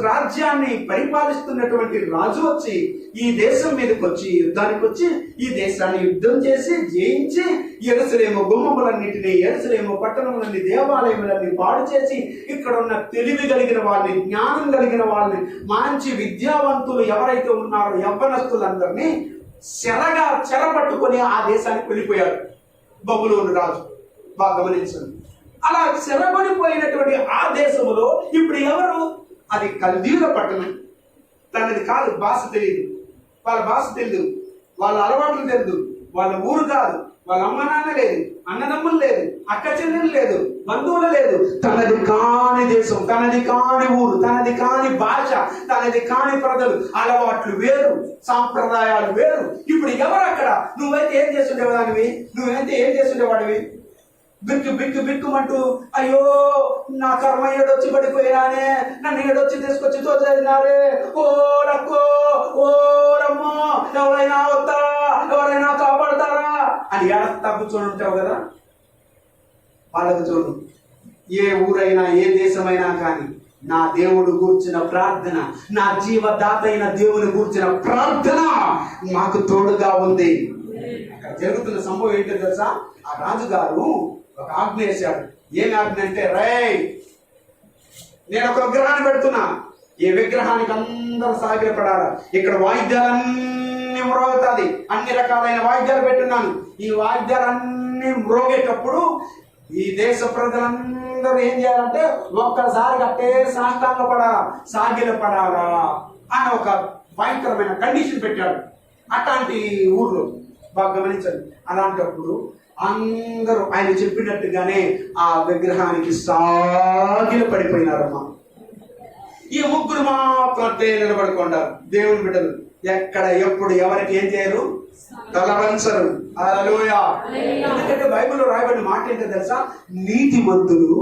Speaker 1: రాజ్యాన్ని పరిపాలిస్తున్నటువంటి రాజు వచ్చి ఈ దేశం మీదకి వచ్చి యుద్ధానికి వచ్చి ఈ దేశాన్ని యుద్ధం చేసి జయించి యెరూషలేము గుమ్మములన్నింటినీ, యెరూషలేము పట్టణములన్నీ, దేవాలయములన్నీ పాడు చేసి ఇక్కడ ఉన్న తెలివి కలిగిన వాళ్ళని, జ్ఞానం కలిగిన వాళ్ళని, మంచి విద్యావంతులు ఎవరైతే ఉన్నారో యవ్వనస్తులందరినీ చెరపట్టుకొని ఆ దేశానికి వెళ్ళిపోయాడు బబులోను రాజు. బాగా గమనించండి. అలా చెరగొనిపోయినటువంటి ఆ దేశంలో ఇప్పుడు ఎవరు? అది కల్దీయుల పట్టణం. తనది కాదు, భాష తెలియదు, వాళ్ళ భాష తెలియదు, వాళ్ళ అలవాట్లు తెలియదు, వాళ్ళ ఊరు కాదు, వాళ్ళ అమ్మ నాన్న లేదు, అన్నదమ్ములు లేదు, అక్క చెల్లెలు లేదు, బంధువులు లేదు. తనది కాని దేశం, తనది కాని ఊరు, తనది కాని భాష, తనది కాని ప్రజలు, అలవాట్లు వేరు, సాంప్రదాయాలు వేరు. ఇప్పుడు ఎవరు అక్కడ? నువ్వైతే ఏం చేస్తుండేవాడివి? నువ్వైతే ఏం చేస్తుండేవాడివి? బిక్కుమంటూ అయ్యో నా కర్మ ఏడొచ్చి పడిపోయినానే, నన్ను ఏడొచ్చి తీసుకొచ్చి తోచేసినారే, ఓ రక్కో, ఓ రమ్మో, ఎవరైనా వస్తారా, ఎవరైనా కాపాడతారా అని ఏడతా కూర్చొని ఉంటావు కదా. వాళ్ళకు చూడు, ఏ ఊరైనా ఏ దేశమైనా కానీ నా దేవుడు కూర్చిన ప్రార్థన, నా జీవదాత అయిన దేవుని కూర్చిన ప్రార్థన మాకు తోడుగా ఉంది. అక్కడ జరుగుతున్న సంభవం ఏంటో తెలుసా? ఆ రాజుగారు ఒక ఆజ్ఞ వేశాడు. ఏమి ఆజ్ఞ అంటే, నేను ఒక విగ్రహాన్ని పెడుతున్నా, ఈ విగ్రహానికి అందరూ సాగిలపడాలి. ఇక్కడ వాయిద్యాలన్నీ మ్రోగుతాది, అన్ని రకాలైన వాయిద్యాలు పెట్టున్నాను. ఈ వాయిద్యాలన్నీ మ్రోగేటప్పుడు ఈ దేశ ప్రజలందరూ ఏం చేయాలంటే ఒక్కసారి అట్టే సాష్టాంగ పడాలా, సాగిల పడాలా అని ఒక భయంకరమైన కండిషన్ పెట్టాడు. అట్లాంటి ఊర్లో బాగా గమనించండి. అలాంటప్పుడు అందరూ ఆయన చెప్పినట్టుగానే ఆ విగ్రహానికి సాగిల పడిపోయినారమ్మా. ఈ 3 మాత్రం నిలబడుకున్నారు. దేవుని బిడ్డలు ఎక్కడ ఎప్పుడు ఎవరికి ఏం చేయరు, తల వంచరు. హల్లెలూయా. ఎందుకంటే బైబిల్లో రాయబడిన మాట ఏంటో తెలుసా? నీతిమంతులు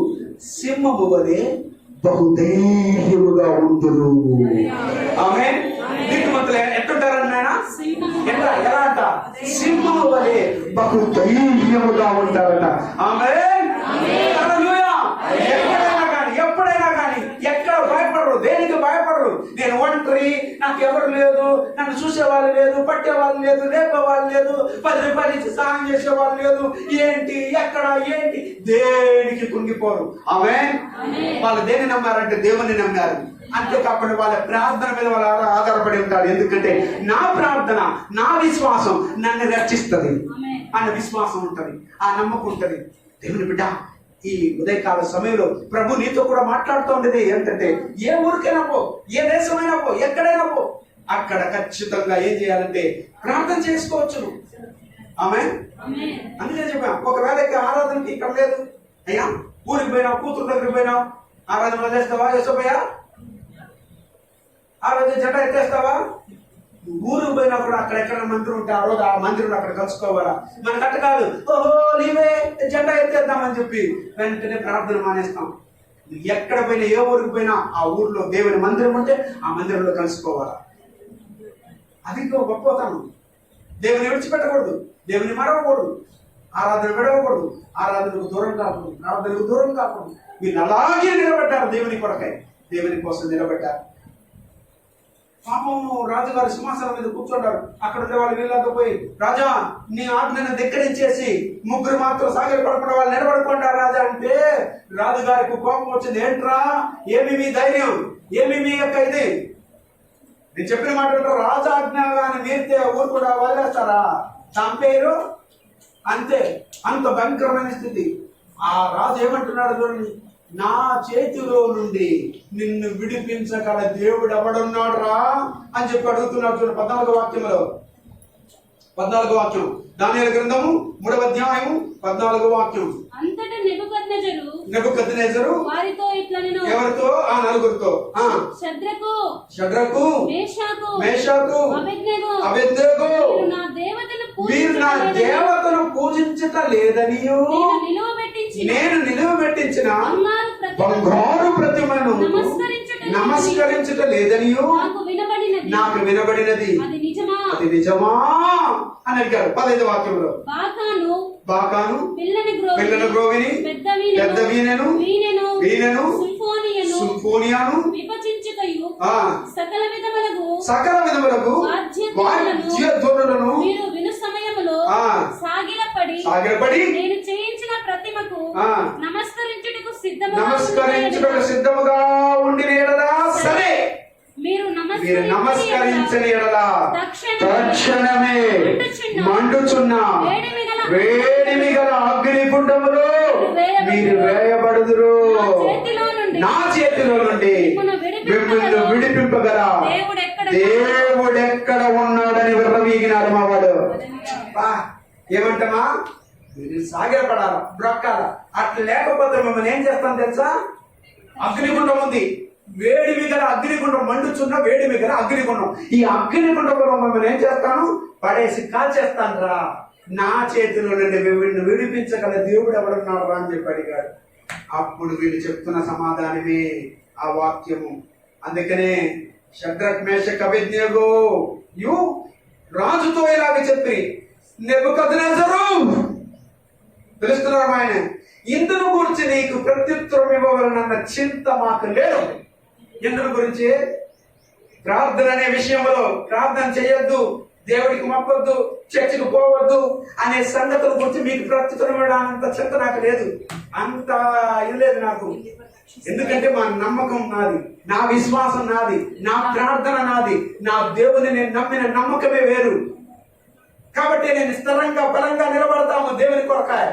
Speaker 1: సింహము వలె బహుధైర్యముగా ఉందురు. ఆమేన్. నీతిమంతులు ఎట్టుంటారని నాయన? ఎలా అంట? సింహము వలె బహుధైర్యముగా ఉంటారట. ఆమేన్. హల్లెలూయా. ఎప్పుడైనా కానీ ఎక్కడ భయపడరు, దేనికి భయపడరు. నేను ఒంటరి, నాకు ఎవరు లేదు, నన్ను చూసేవాళ్ళు లేదు, పట్టేవాళ్ళు లేదు, లేపేవాళ్ళు లేదు, 10 రూపాయలు ఇచ్చి సహాయం చేసేవాళ్ళు లేదు. ఏంటి ఎక్కడ ఏంటి దేనికి కుంగిపోరు. ఆమేన్. వాళ్ళు దేన్ని నమ్మారంటే దేవుని నమ్మారు. అంతేకాకుండా వాళ్ళ ప్రార్థన మీద వాళ్ళు ఆధారపడి ఉంటారు. ఎందుకంటే నా ప్రార్థన, నా విశ్వాసం నన్ను రక్షిస్తుంది అన్న విశ్వాసం ఉంటుంది, ఆ నమ్మకం ఉంటుంది. దేవుని బిడ్డ, ఈ ఉదయకాల సమయంలో ప్రభు నీతో కూడా మాట్లాడుతూ ఉండేది ఏంటంటే, ఏ ఊరికైనా పో, ఏ దేశమైనా పో, ఎక్కడైనా పో, అక్కడ ఖచ్చితంగా ఏం చేయాలంటే ప్రార్థన చేసుకోవచ్చు. ఆమేన్. అందుకే చెప్పాం, ఒకవేళ ఆరాధనకి ఇక్కడ లేదు, అయ్యా ఊరికి పోయినా, కూతురు దగ్గరికి పోయినా ఆరాధన చేస్తావా? యేసయ్యా ఆ రోజు జెండా ఎత్తేస్తావా? ఊరికి పోయినా కూడా అక్కడ ఎక్కడ మందిరం ఉంటే ఆ రోజు ఆ మందిరంలో అక్కడ కలుసుకోవాలా? మనకు అట్ట కాదు, ఓహో నీవే జెండా ఎత్తేద్దామని చెప్పి వెంటనే ప్రార్థన మానేస్తాం. ఎక్కడ పోయినా, ఏ ఊరికి పోయినా ఆ ఊర్లో దేవుని మందిరం ఉంటే ఆ మందిరంలో కలుసుకోవాలా. అది గొప్పతనం. దేవుని విడిచిపెట్టకూడదు, దేవుని మరవకూడదు, ఆరాధన విడవకూడదు, ఆరాధనకు దూరం కాకూడదు, ప్రార్థనకు దూరం కాకూడదు. వీళ్ళు అలాగే నిలబడ్డారు, దేవుని కొరకై, దేవుని కోసం నిలబడ్డారు. పాపం రాజుగారు సింహాసనం మీద కూర్చుంటారు. అక్కడ ఉండే వాళ్ళు వీళ్ళతో పోయి, రాజా నీ ఆజ్ఞను ధిక్కరించేసి ముగ్గురు మాత్రం సాగిల పడకుండా వాళ్ళు నిలబడుకుంటారు రాజా అంటే, రాజుగారికి కోపం వచ్చింది. ఏంట్రా, ఏమి మీ ధైర్యం, ఏమి మీ యొక్క ఇది? నేను చెప్పిన మాట రాజాజ్ఞాన్ని మీరితే ఊరు కూడా వదిలేస్తారా? చంపేరు అంతే. అంత భయంకరమైన స్థితి. ఆ రాజు ఏమంటున్నాడు చూడండి, నా చేతిలో నుండి నిన్ను విడిపించగల దేవుడు ఎవడున్నాడు రా అని చెప్పి అడుగుతున్నాడు చూడండి. 14వ వాక్యంలో, 14వ వాక్యం, దానియేలు గ్రంథము 3వ అధ్యాయము 14వ వాక్యం.
Speaker 2: అంతటా
Speaker 1: నెబుకద్నెజరు
Speaker 2: వారితో ఇట్లనెను.
Speaker 1: ఎవరితో? ఆ నలుగురితో. షద్రకు, మేషాకు, అబేద్నెగో, మీరు నా దేవతను పూజించట లేదనియు నేను నిలువబెట్టించిన బంగారు ప్రతిమను నమస్కరించట లేదనియు నాకు వినబడినది, అది నిజమా అని అడిగారు. 15వ వాక్యంలో, బాకాను, పిల్లల గ్రోవిని, పెద్ద వీణెను, సింఫోనియాను, సకల విధములకు వాద్య ధ్వనులను సాగిలపడి
Speaker 2: నేను చేయించిన ప్రతిమకు నమస్కరించుటకు
Speaker 1: సిద్ధముగా ఉండిన ఎడలా సరే,
Speaker 2: మీరు
Speaker 1: నమస్కరించని ఎడలా తక్షణమే మండుచున్న వేడిమి గల అగ్నిగుండములో మీరు వేయబడుదురు. నా చేతిలో నుండి మిమ్మల్ని విడిపింపగల దేవుడెక్కడ ఉన్నాడని విర్రవీగినాడు మా వాడు. ఏమంటామా? మీరు సాగిలపడాలా, బ్రొక్కాలా. అట్లా లేకపోతే మిమ్మల్ని ఏం చేస్తాం తెలుసా? అగ్నిగుండం ఉంది, వేడిమి గల అగ్నిగుండం, మండుచున్న వేడిమి గల అగ్నిగుండం. ఈ అగ్నిగుండంలో మిమ్మల్ని ఏం చేస్తాను? పడేసి కాల్చేస్తాను రా. నా చేతిలో నుండి వీడిని విడిపించగల దేవుడు ఎవరున్నాడు రా అని చెప్పి అడిగాడు. అప్పుడు వీళ్ళు చెప్తున్న సమాధానమే ఆ వాక్యము. అందుకనే షద్రక్, మేషక్, అబేద్నెగో రాజుతో ఇలాగ చెప్పి, నెబుకద్నెజరు పిలుస్తున్నారు ఆయన, ఇందును గురించి నీకు ప్రత్యుత్తరం ఇవ్వవలనన్న చింత మాకు లేదు. ఇందును గురించి ప్రార్థన అనే విషయంలో ప్రార్థన చేయొద్దు, దేవుడికి మొక్కొద్దు, చర్చికి పోవద్దు అనే సంగతుల గురించి మీకు ప్రత్యుత్తరం ఇవ్వడానంత చింత నాకు లేదు, అంత ఇది లేదు నాకు. ఎందుకంటే మా నమ్మకం నాది, నా విశ్వాసం నాది, నా ప్రార్థన నాది, నా దేవుని నేను నమ్మిన నమ్మకమే వేరు. కాబట్టి నేను స్థిరంగా బలంగా నిలబడతాము దేవుని కొరకాయ.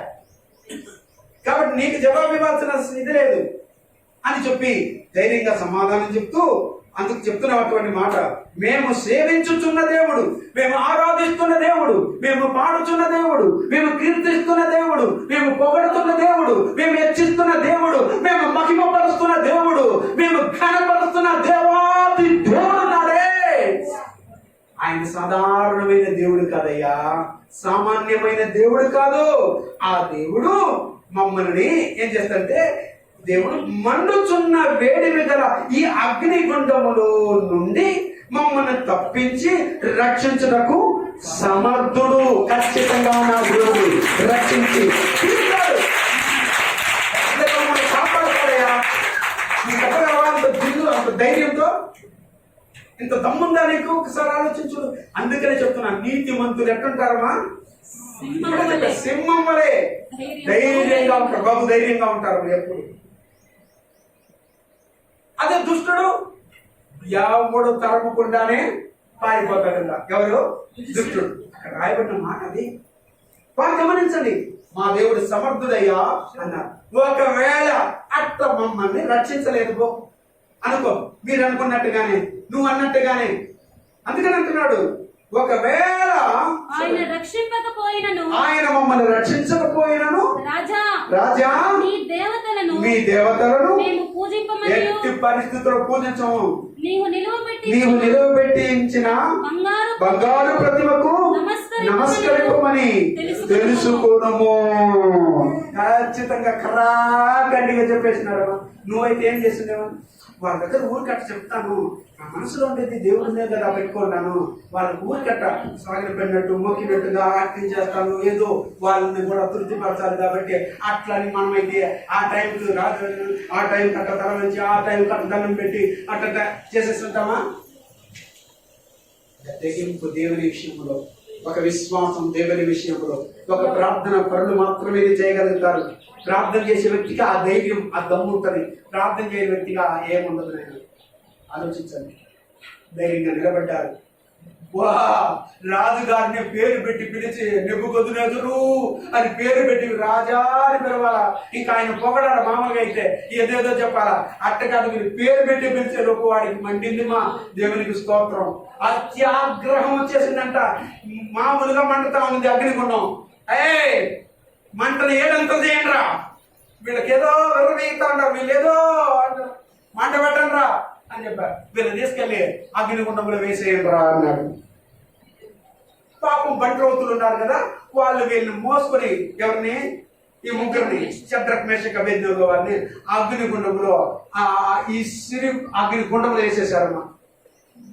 Speaker 1: కాబట్టి నీకు జవాబు ఇవ్వాల్సిన ఇది లేదు అని చెప్పి ధైర్యంగా సమాధానం చెప్తూ అందుకు చెప్తున్నటువంటి మాట, మేము సేవించుచున్న దేవుడు, మేము ఆరాధిస్తున్న దేవుడు, మేము పాడుచున్న దేవుడు, మేము కీర్తిస్తున్న దేవుడు, మేము పొగడుతున్న దేవుడు, మేము హెచ్చిస్తున్న దేవుడు, మేము మహిమపరుస్తున్న దేవుడు, మేము ఘనపరుస్తున్న దేవాది దేవుడు నాడే. ఆయన సాధారణమైన దేవుడు కాదయ్యా, సామాన్యమైన దేవుడు కాదు. ఆ దేవుడు మమ్మల్ని ఏం చేస్తాడంటే, దేవుడు మండుచున్న వేడిమి గల ఈ అగ్నిగుండములో నుండి మమ్మల్ని తప్పించి రక్షించుటకు సమర్థుడు. ఖచ్చితంగా నా దేవుడు రక్షించి కాపాడుతాడయ్యా. అంత ధైర్యంతో, ఇంత దమ్ముందా నీకు? ఒకసారి ఆలోచించు. అందుకనే చెప్తున్నా, నీతిమంతులు ఎట్టుంటారమ్మా? సింహం వలే ధైర్యంగా ఉంటారు. బాబు ధైర్యంగా ఉంటారు ఎప్పుడు. అదే దుష్టుడు ఎవడు తరమకుండానే పారిపోతాడు. ఎవరు? దుష్టుడు. అక్కడ రాయబడిన మాట అది. బాగా గమనించండి. మా దేవుడు సమర్థుడయ్యా అన్నారు. ఒకవేళ అట్లా మమ్మల్ని రక్షించలేదు పో అనుకో, మీరు అనుకున్నట్టుగానే, నువ్వు అన్నట్టుగానే. అందుకని అంటున్నాడు, ఒకవేళ
Speaker 2: ఆయన రక్షింపకపోయినను,
Speaker 1: ఆయన మమ్మల్ని రక్షించకపోయినను, రాజా
Speaker 2: మీ
Speaker 1: దేవతలను
Speaker 2: మేము పూజింపమని
Speaker 1: ఎట్టి పరిస్థితుల్లో పూజించము.
Speaker 2: నీవు
Speaker 1: నిలువబెట్టించిన బంగారు ప్రతిమకు నమస్కరింపమని తెలుసుకోవడము. ఖచ్చితంగా ఖరాఖండిగా చెప్పేసినారు. నువ్వైతే ఏం చేస్తున్నావు? వాళ్ళ దగ్గర ఊరికట్ట చెప్తాను, నా మనసులో ఉండేది దేవుడినే కదా పెట్టుకున్నాను. వాళ్ళకి ఊరికట్ట సాగినట్టు మొక్కినట్టుగా యాక్టింగ్ చేస్తాను, ఏదో వాళ్ళని కూడా తృప్తిపరచాలి కాబట్టి అట్లని మనమైతే ఆ టైంకి రాత్రి ఆ టైం కట్ట తల నుంచి ఆ టైం కట్ట దండం పెట్టి అట్ట చేసేస్తుంటామా? తెగింపు దేవుని విషయంలో, ఒక విశ్వాసం దేవుని విషయంలో, ఒక ప్రార్థన పరులు మాత్రమే ఇది చేయగలుగుతారు. ప్రార్థన చేసే వ్యక్తికి ఆ ధైర్యం, ఆ దమ్ము ఉంటుంది. ప్రార్థన చేయని వ్యక్తిగా ఏముండదు. నేను ఆలోచించండి. ధైర్యంగా నిలబడ్డారు. వా, రాజుగారిని పేరు పెట్టి పిలిచి నెబుకద్నెజరు అని పేరు పెట్టి రాజా అని పిలవాలా? ఇంకా ఆయన పొగడాల. మామూలుగా అయితే ఏదేదో చెప్పాలా. అట్టకాదు, మీరు పేరు పెట్టి పిలిచే లోపు వాడికి మండింది. మా దేవునికి స్తోత్రం. అత్యాగ్రహం వచ్చేసిందంట. మామూలుగా మంటతా ఉంది అగ్నిగుండం. మంటను ఏడంతా చేయండి రా, వీళ్ళకేదో విర్రవీగుతా ఉంటారు, వీళ్ళేదో మంట పెట్టండి రా అని చెప్పారు. వీళ్ళు తీసుకెళ్ళి అగ్నిగుండంలో వేసేయండి రా అన్నాడు. పాపం బంట్రవతులు ఉన్నారు కదా, వాళ్ళు వీళ్ళని మోసుకొని, ఎవరిని? ఈ ముగ్గురిని, షద్రక్ మేషక్ అబేద్నెగో వారిని అగ్నిగుండంలో ఈ అగ్నిగుండంలో వేసేసారమ్మా.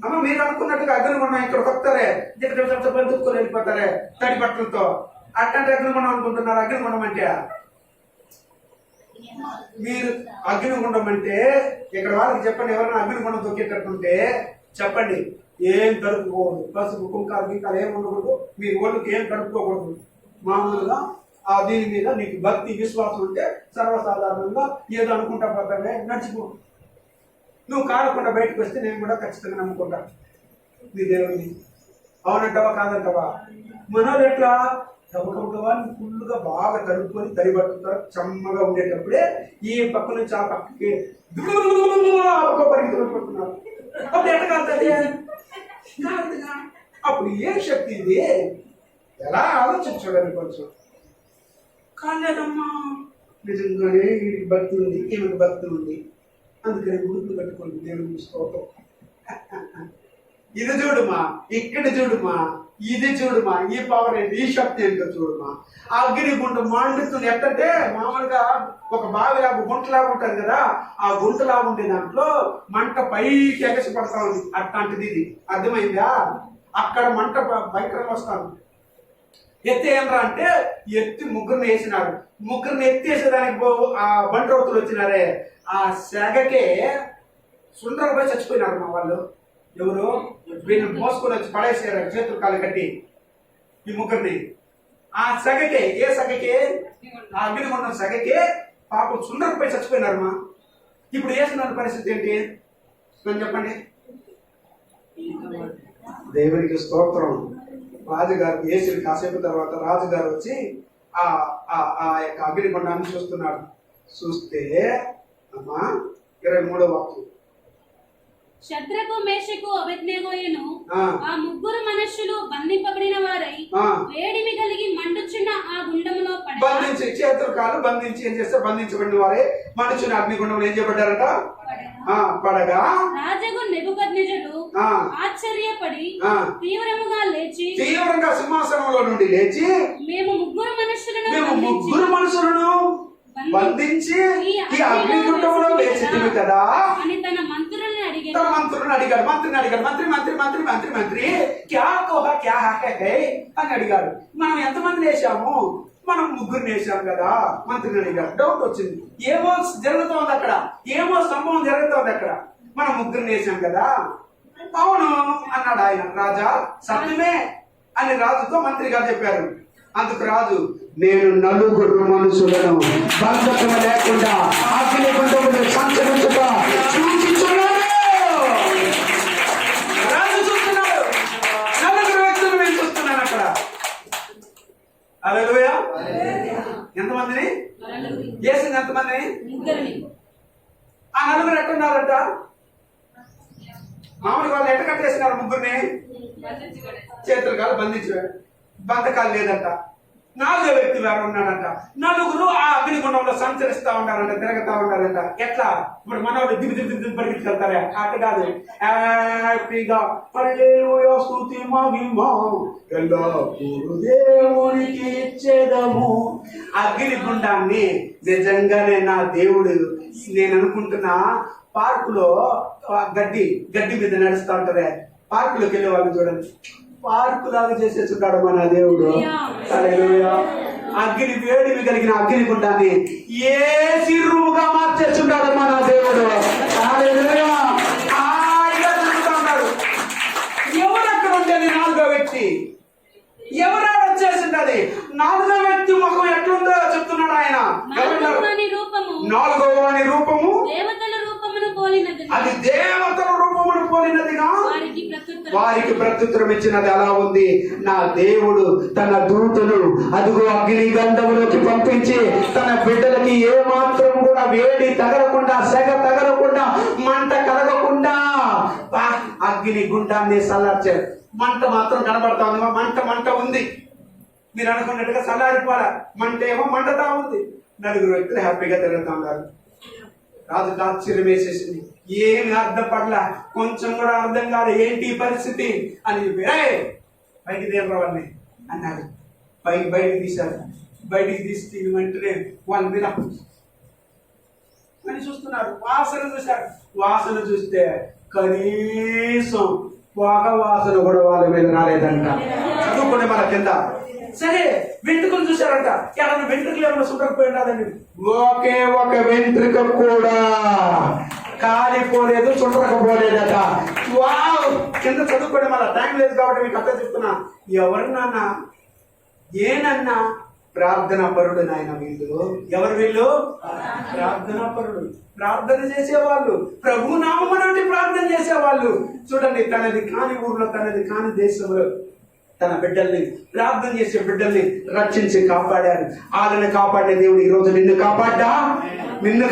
Speaker 1: అమ్మ, మీరు అనుకున్నట్టుగా అగ్నిగుండం ఇక్కడ కొత్తరే దుక్కుని వెళ్ళిపోతారే తడి బట్టలతో. అట్లాంటి అగ్నిగుండం అనుకుంటున్నారు. అగ్నిగుండం అంటే మీరు అగ్నిగుండం అంటే ఇక్కడ వాళ్ళకి చెప్పండి. ఎవరైనా అగ్నిగుండం తొక్కేటట్టుంటే చెప్పండి. ఏం కలుపుకోకూడదు, పసుపు కుంకాలు గింకాలు ఏం ఉండకూడదు, మీ ఒళ్ళకి ఏం కలుపుకోకూడదు. మామూలుగా దీని మీద నీకు భక్తి విశ్వాసం ఉంటే సర్వసాధారణంగా ఏదో అనుకుంటా పోతానే నడిచిపో. నువ్వు కాడకుండా బయటకు వస్తే నేను కూడా ఖచ్చితంగా నమ్ముకుంటా నీ దేవుడిని. అవునంటావా కాదంటావా? మనోళ్ళు ఎట్లా గబగబా ఫుల్గా బాగా కలుపుకొని తడిపడుతుంటారు. చెమ్మగా ఉండేటప్పుడే ఈ పక్క నుంచి ఆ పక్కకి పరిగెత్తులు పడుతున్నారు. అప్పుడు ఎట్లా కాలుతుంది? అప్పుడు ఏ శక్తి ఇది? ఎలా ఆలోచించడానికి కొంచెం కాలేదమ్మా. నిజంగానే వీడికి భక్తి ఉంది, ఈమెకి భక్తి ఉంది, అందుకని గుడుకులు కట్టుకోండి దేవుని చూసుకోవటం. ఇది చూడుమా, ఇక్కడ చూడుమా, ఇది చూడుమా, ఈ పవర్ ఏంటి, ఈ శక్తి ఏంటో చూడుమా. ఆ అగ్నిగుండం మండుతుంది. ఎట్టంటే మామూలుగా ఒక బావిలాగా గుంటలాగా ఉంటుంది కదా, ఆ గుంటలాగా ఉండే దాంట్లో మంట పైకి ఎగసి పడతా ఉంది. అట్లాంటిది ఇది. అర్థమైందా? అక్కడ మంట భయంకరంగా వస్తాను. ఎత్తేయండ్రా అంటే ఎత్తి ముగ్గురిని వేసినారు. ముగ్గురిని ఎత్తేసేదానికి ఆ బంట్రవతులు వచ్చినారే, ఆ సెగకే సుందరం పోయి చచ్చిపోయినారు మా వాళ్ళు. ఎవరు? వీళ్ళని మోసుకొని వచ్చి పడేసారు చేతులు కాలు కట్టి ఈ ముగ్గురిని. ఆ సెగకే, ఏ సెగకే? ఆ అగ్నిగుండం సెగకే పాపం సుందరం పోయి చచ్చిపోయినారు మా. ఇప్పుడు వేసిన పరిస్థితి ఏంటి అని చెప్పండి. దేవునికి స్తోత్రం. రాజుగారు వేసిన కాసేపు తర్వాత రాజుగారు వచ్చి ఆ యొక్క అగ్నిగుండాన్ని చూస్తున్నాడు. చూస్తే అమ్మా 23వ వాక్యం,
Speaker 2: షద్రకు మేషకు అబేద్నెగోయును ఆ ముగ్గురు మనుష్యులు బంధింపబడిన వారై వేడిమి కలిగి మండుచున్న ఆ గుండములో పడగా,
Speaker 1: బంధించి చేతులు కాలు బంధించి ఏం చేస్తే బంధించబడిన వారే మండుచున్న అగ్నిగుండంలో ఏం చేయబడ్డారట? పడగా
Speaker 2: రాజగు నెబుకద్నెజరు ఆశ్చర్యపడి
Speaker 1: తీవ్రంగా సింహాసనంలో నుండి లేచి
Speaker 2: మేము ముగ్గురు మనుషులను
Speaker 1: బంధించి ఈ అగ్నిగుండంలో వేసితివి కదా
Speaker 2: అని తన మంత్రులను
Speaker 1: అడిగాడు. మంత్రి క్యా కోహా క్యా హాకే అని అడిగాడు. మనం ఎంతమందిని వేసాము? మనం ముగ్గురిని వేసాం కదా. మంత్రిని అడిగాడు. డౌట్ వచ్చింది. ఏమో జరుగుతోంది అక్కడ, ఏమో సంభవం జరుగుతోంది అక్కడ. మనం ముగ్గురిని వేసాం కదా. అవును అన్నాడు ఆయన. రాజా సత్యమే అని రాజుతో మంత్రి గారు చెప్పారు. అందుకు రాజు, నేను నలుగురు మనుషులను బంధకం లేకుండా అగ్నిగుండములు సంచరించుట చూచుచున్నాను. రాజు చూస్తున్నాడు, నలుగురు వ్యక్తులు నేను చూస్తున్నాను అక్కడ. హల్లెలూయా. ఎంతమందిని చేసింది? ఎంతమందిని? ఆ నలుగురు ఎట్టున్నారంట? మామూలు వాళ్ళు ఎట్ట కట్టేసినారు? ముగ్గురిని చేతులు కాలు బంధించారు. బంధకాలు లేదంట. నాలుగో వ్యక్తులు ఎవరు ఉన్నాడంట. నలుగురు ఆ అగ్నిగుండంలో సంచరిస్తా ఉన్నారంట, తిరగతా ఉన్నారంట. ఎట్లా? ఇప్పుడు మనవాళ్ళు దిగి దిగి దిగి పరిగెత్తుకెళ్తారా? అట్ట కాదు. హ్యాపీగా హల్లెలూయా స్తుతి మహిమ ఎల్లప్పుడూ దేవునికి ఇచ్చేదము. అగ్నిగుండాన్ని నిజంగానే నా దేవుడు, నేను అనుకుంటున్నా పార్కులో గడ్డి మీద నడుస్తా ఉంటారే, పార్కులోకి వెళ్ళే వాళ్ళని చూడండి, పార్కు లాగా చేసేస్తున్నాడు మన దేవుడు. హల్లెలూయా. అగ్ని వేడిమి కలిగిన అగ్నిగుండాన్ని ఏసీ రూముగా మార్చేస్తున్నాడు మన దేవుడు. హల్లెలూయా. హాయిగా తిరుగుతూ ఉన్నాడు. ఎవరు అక్కడ ఉండేది? నాలుగో వ్యక్తి. ఎవరు వచ్చేసింది? నాలుగో వ్యక్తి ముఖం ఎట్లుందో చెప్తున్నాడు ఆయన. నాలుగో వాని రూపము అది దేవతల రూపమును పోలినదిగా వారికి ప్రత్యుత్తరం ఇచ్చినది. అలా ఉంది నా దేవుడు తన దూతలు అదుగో అగ్ని గంధములోకి పంపించి తన బిడ్డలకి ఏ మాత్రం కూడా వేడి తగలకుండా, సెగ తగలకుండా, మంట కలగకుండా అగ్ని గుండాన్ని చల్లార్చారు. మంట మాత్రం కనబడతా ఉంది. మంట ఉంది. మీరు అనుకున్నట్టుగా చల్లారిపోరా, మంట ఏమో మంటతా ఉంది. నలుగురు వ్యక్తులు హ్యాపీగా తిరుగుతూ ఉన్నారు. రాజుకు ఆశ్చర్యం వేసేసింది. ఏమి అర్థం పడలా, కొంచెం కూడా అర్థం కాదు. ఏంటి పరిస్థితి అని చెప్పి పైకి తీరవాళ్ళని అన్నారు. బయటికి తీశారు. బయటికి తీసి వెంటనే వాళ్ళ మీద అని చూస్తున్నారు. వాసన చూశారు. వాసన చూస్తే కనీసం పొగ వాసన కూడా వాళ్ళ మీద రాలేదంట. చదువుకునే మన కింద. సరే, వెంట్రుకలు చూశారంట. ఎవరైనా వెంట్రుకలు ఏమైనా సుండకపోయినాదని ఒకే ఒక వెంట్రుక కూడా కాలిపోలేదు, చుండకపోలేదట. వావ్! కింద చదువుకోవడం వల్ల టైం లేదు కాబట్టి మీకు అర్థం చెప్తున్నా. ఎవరినన్నా ఏనన్నా ప్రార్థనా పరుడు నాయన వీళ్ళు. ఎవరు వీళ్ళు? ప్రార్థనా పరుడు. ప్రార్థన చేసేవాళ్ళు, ప్రభు నామమున ప్రార్థన చేసేవాళ్ళు. చూడండి, తనది కాని ఊర్లో, తనది కాని దేశంలో తన బిడ్డల్ని, ప్రార్థన చేసే బిడ్డల్ని రక్షించి కాపాడారు. వాళ్ళని కాపాడే దేవుడు ఈ రోజు నిన్ను కాపాడ్డా? నిన్ను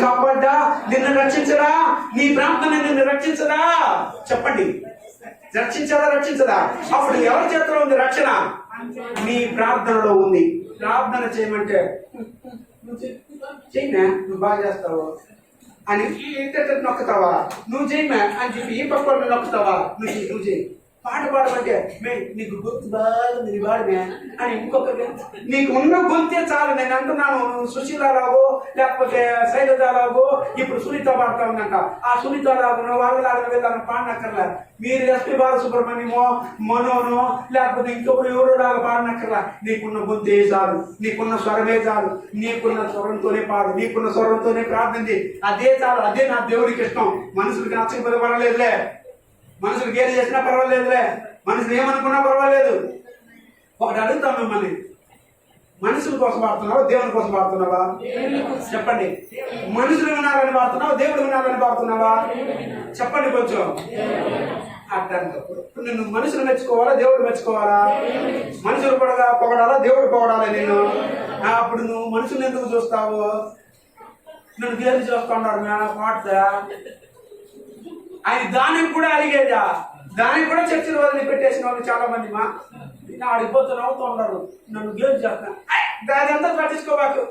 Speaker 1: రక్షించరా? నీ ప్రార్థన నిన్ను రక్షించదా? చెప్పండి, రక్షించదా? అప్పుడు ఎవరి చేతిలో ఉంది రక్షణ? నీ ప్రార్థనలో ఉంది. ప్రార్థన చేయమంటే చేయనా, నువ్వు బాగా చేస్తావు అని నొక్కుతావా? నువ్వు చేయమా అని చెప్పి ఈ పక్క నొక్కుతావా? నువ్వు చేయి. పాట పాడమంటే నీకు గొంతు బాగుంది, నీ పాడమే అని ఇంకొకటి. నీకు ఉన్న గొంతే చాలు. నేను అంటున్నాను, సుశీలరాగో లేకపోతే శైలజారాగో ఇప్పుడు సునీత పాడుతా ఉందంట. ఆ సునీత రాగునో వాళ్ళలాగా వీళ్ళని పాడనక్కర్లా. మీరు ఎస్పి బాలసుబ్రహ్మణ్యమో, మనోనో లేకపోతే ఇంకొకరు ఎవరోలాగా పాడనక్కర్లా. నీకున్న గొంతే చాలు, నీకున్న స్వరమే చాలు. నీకున్న స్వరంతోనే పాడు, నీకున్న స్వరంతోనే ప్రార్థన. అదే చాలు. అదే నా దేవుడికి ఇష్టం. మనుషులకి నచ్చకపోతే పర్వాలేదులే, మనుషులు గేలి చేసినా పర్వాలేదులే, మనుషులు ఏమనుకున్నా పర్వాలేదు. ఒకటి అడుగుతాం మిమ్మల్ని, మనుషుల కోసం పాడుతున్నావా, దేవుని కోసం పాడుతున్నావా? చెప్పండి. మనుషులు వినాలని పాడుతున్నావా, దేవుడు వినాలని పాడుతున్నావా? చెప్పండి కొంచెం. అట్టప్పుడు నిన్ను మనుషులు మెచ్చుకోవాలా, దేవుడు మెచ్చుకోవాలా? మనుషులు పొగడాలా, దేవుడు పొగడాలా నిన్ను? అప్పుడు నువ్వు మనుషులు ఎందుకు చూస్తావు? నన్ను గేలి చూస్తున్నారు పాడుతా. ఆయన దానికి కూడా అడిగేదా? దానికి కూడా చర్చలు వదిలి పెట్టేసిన వాళ్ళు చాలా మంది ఆడిపోతూ నవ్వుతూ ఉన్నారు. నన్ను గేలు చేస్తాను, దానంతా పట్టించుకోబాకు.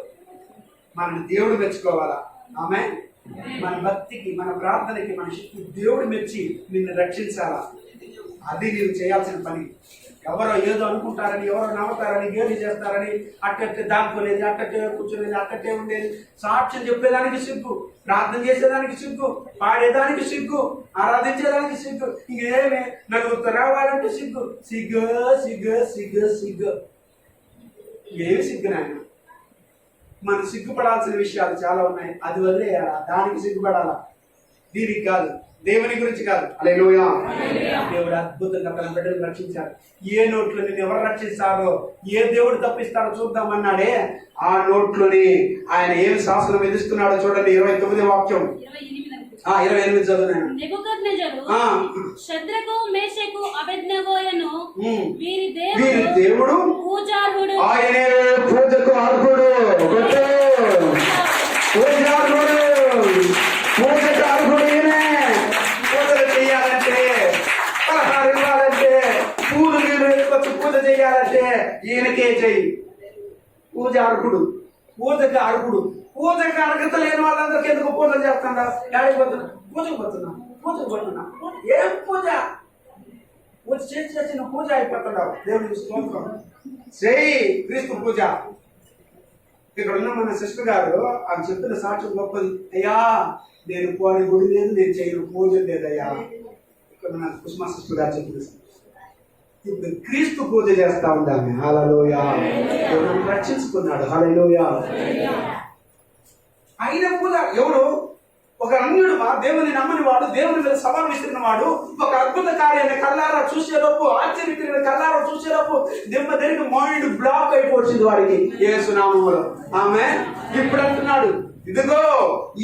Speaker 1: మన దేవుడు మెచ్చుకోవాలా? ఆమె మన భక్తికి, మన ప్రార్థనకి, మన శక్తి దేవుడు మెచ్చి నిన్ను రక్షించాలా? అది నీవు చేయాల్సిన పని. ఎవరో ఏదో అనుకుంటారని, ఎవరో నవ్వుతారని, గేలి చేస్తారని అట్టట్టే దాక్కునేది, అట్టట్టే కూర్చునేది, అట్టట్టే ఉండేది. సాక్ష్యం చెప్పేదానికి సిగ్గు, ప్రార్థన చేసేదానికి సిగ్గు, పాడేదానికి సిగ్గు, ఆరాధించేదానికి సిగ్గు, ఇంకేమే నలుగురితో రావాలంటే సిగ్గు. సిగ్గు ఏమి సిగ్గు నాయన? మనం సిగ్గుపడాల్సిన విషయాలు చాలా ఉన్నాయి. అది వదిలేయాలా? దానికి సిగ్గుపడాలా? దీనికి కాదు, దేవుని గురించి కాదు. హల్లెలూయా. దేవుడు అద్భుతంగా తన బిడ్డలు రక్షించాడు. ఏ నోట్లో నేను ఎవరు రక్షిస్తారో, ఏ దేవుడు తప్పిస్తారో చూద్దామన్నాడే, ఆ నోట్లోని ఆయన ఏమి శాసనం విధిస్తున్నాడో చూడండి. 29వ వాక్యం, 28 చదువునాను.
Speaker 2: నెబుకద్నెజరు షద్రకు మేషకు అబేద్నెగోలను వీరి
Speaker 1: వీరి దేవుడు
Speaker 2: పూజార్హుడు,
Speaker 1: ఆయనే పూజకు అర్హుడు, పూజార్హుడు, పూజకు అర్హుడు. ఈయనే పూజలు చేయాలంటే, పలహారం ఇవ్వాలంటే, పూలు నీళ్ళు వేసుకొచ్చి పూజ చేయాలంటే ఈయనకే చెయ్యి. పూజ అర్హుడు, పూజకు అర్హుడు. పూజకు అర్హత లేని వాళ్ళందరికీ ఎందుకు పూజలు చేస్తాడా? ఏమైపోతున్నా? పూజకు పోతున్నా. ఏం పూజ? పూజ చేసిన పూజ అయిపోతున్నావు. దేవుడికి స్తోత్రం. చేయి క్రీస్తు పూజ. ఇక్కడ ఉన్న మన సిస్టర్ గారు ఆమె చెప్పిన సాక్ష్యం గొప్పది. అయ్యా, నేను పోని గుడి లేదు, నేను చేయను పూజ లేదయ్యా. ఇక్కడ మన కుసుమ సిస్టర్ గారు చెప్పిన ఇప్పుడు క్రీస్తు పూజ చేస్తా ఉందామె. హల్లెలూయా. దేవుడు రక్షించుకున్నాడు. హల్లెలూయా. ఆయన పూజ ఎవరు? ఒక అన్యుడు, దేవుని నమ్మని వాడు, దేవుని మీద సవాలు విసిరిన వాడు, ఒక అద్భుత కార్యాన్ని కళ్ళారా చూసేలోపు, ఆశ్చర్యకరమైన కళ్ళారా చూసేలోపు దెబ్బ తిరిగి మైండ్ బ్లాక్ అయిపోతుంది వాడికి యేసు నామములో. ఆమె ఇప్పుడు అంటున్నాడు, ఇదిగో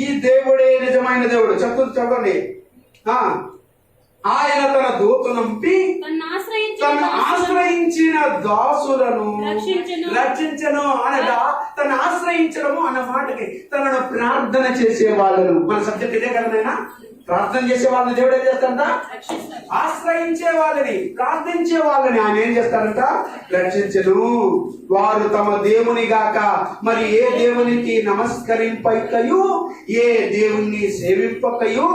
Speaker 1: ఈ దేవుడే నిజమైన దేవుడు. చదవండి. ఆయన తన దూతనంపి తను ఆశ్రయించిన దాసులను రక్షించను అనగా, తను ఆశ్రయించడము అన్న మాటకి తనను ప్రార్థన చేసే వాళ్ళను, మన సబ్జెక్ట్ ఇదే కదా, ప్రార్థన చేసే వాళ్ళని దేవుడు ఏం చేస్తాడంట? ఆశ్రయించే వాళ్ళని, ప్రార్థించే వాళ్ళని ఆయన ఏం చేస్తాడంట? రక్షించను. వారు తమ దేవుని గాక మరి ఏ దేవునికి నమస్కరింపకయు, ఏ దేవుణ్ణి సేవింపకయు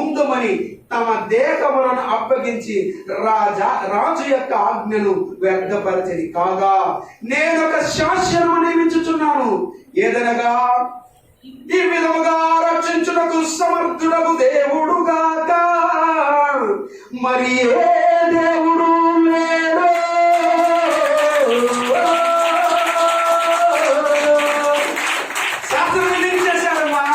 Speaker 1: ఉందమని తమ దేహములను అప్పగించి రాజు యొక్క ఆజ్ఞను వ్యర్థపరచని కాగా, నేను ఒక శాసనం నియమించుచున్నాను. ఏదనగా, ఈ విధముగా రక్షించుటకు సమర్థుడకు దేవుడుగాక మరి ఏ దేవుడు లేడు. శాసనం నియమించేశాడమ్మా.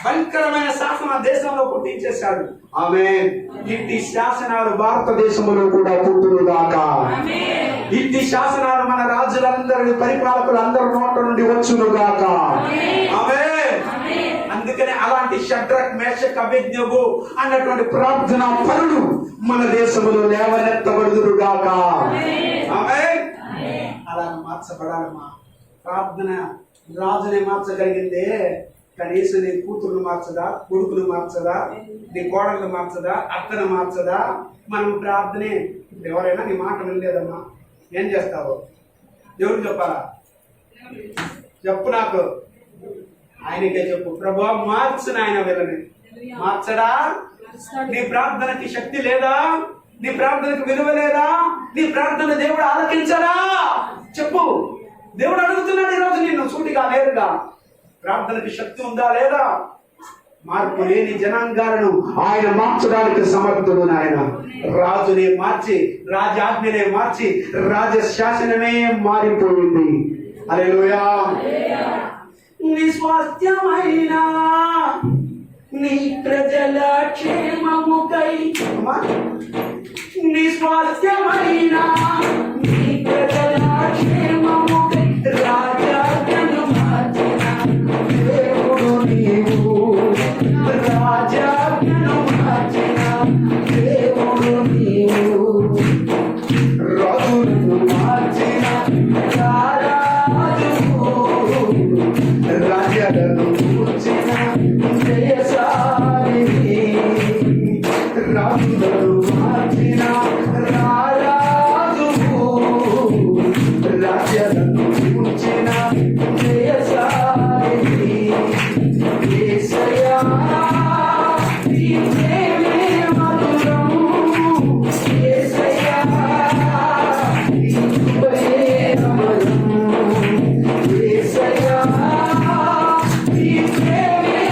Speaker 1: భయంకరమైన శాసనం దేశంలో పుట్టించేశాడు. ఆమేన్. ఇట్టి శాసనాలు భారతదేశంలో కూడా పుట్టునుగాక. ఇట్టి శాసనాలు మన రాజులందరి, పరిపాలకులందరి నోట నుండి వచ్చునుగాక. ఆమేన్. అందుకనే అలాంటి షడ్రక్, మేషక్, అబేద్నెగో అన్నటువంటి ప్రార్థనా పరులు మన దేశంలో లేవనెత్తబడుదురుగాక. ఆమేన్. అలా మార్చబడాలమ్మా. ప్రార్థన రాజునే మార్చగలిగిందే, కనీసం నీ కూతురును మార్చదా, కొడుకును మార్చదా, నీ కోడలను మార్చదా, అత్తను మార్చదా? మనం ప్రార్థనే. ఎవరైనా నీ మాట వినలేదమ్మా, ఏం చేస్తావు? దేవుడు చెప్పాలా? చెప్పు నాకు. ఆయనకే చెప్పు, ప్రభువా మార్చు నాయన వీళ్ళని. మార్చడా? నీ ప్రార్థనకి శక్తి లేదా? నీ ప్రార్థనకి విలువ లేదా? నీ ప్రార్థన దేవుడు ఆలకించడా? చెప్పు. దేవుడు అడుగుతున్నాడు ఈరోజు నిన్ను సూటిగా, నేరుగా. ప్రార్థనకి శక్తి ఉందా లేదా? మార్పు లేని జనాంగాలను ఆయన మార్చడానికి సమర్థుడు. ఆయన రాజునే మార్చి, రాజాజ్ఞనే మార్చి, రాజశాసనమే మారిపోయింది. హల్లెలూయా. నీ స్వాస్థ్యమైన నీ ప్రజల క్షేమముకై, నీ స్వాస్థ్యమైన నీ ప్రజల క్షేమముకై రాజాజ్ఞను మార్చిన దేవుడు నీవు. రాజాజ్ఞను మార్చిన దేవుడు నీవు. రాజులను మార్చిన రాజులను కూర్చిన జయశాలిని. రాజులను మార్చిన రాజు, రాజులను కూర్చిన జయశాలిని. యేసయ్యా నీ ప్రేమే మధురం. యేసయ్యా నీ కృపయే అమరం. యేసయ్యా నీ ప్రేమే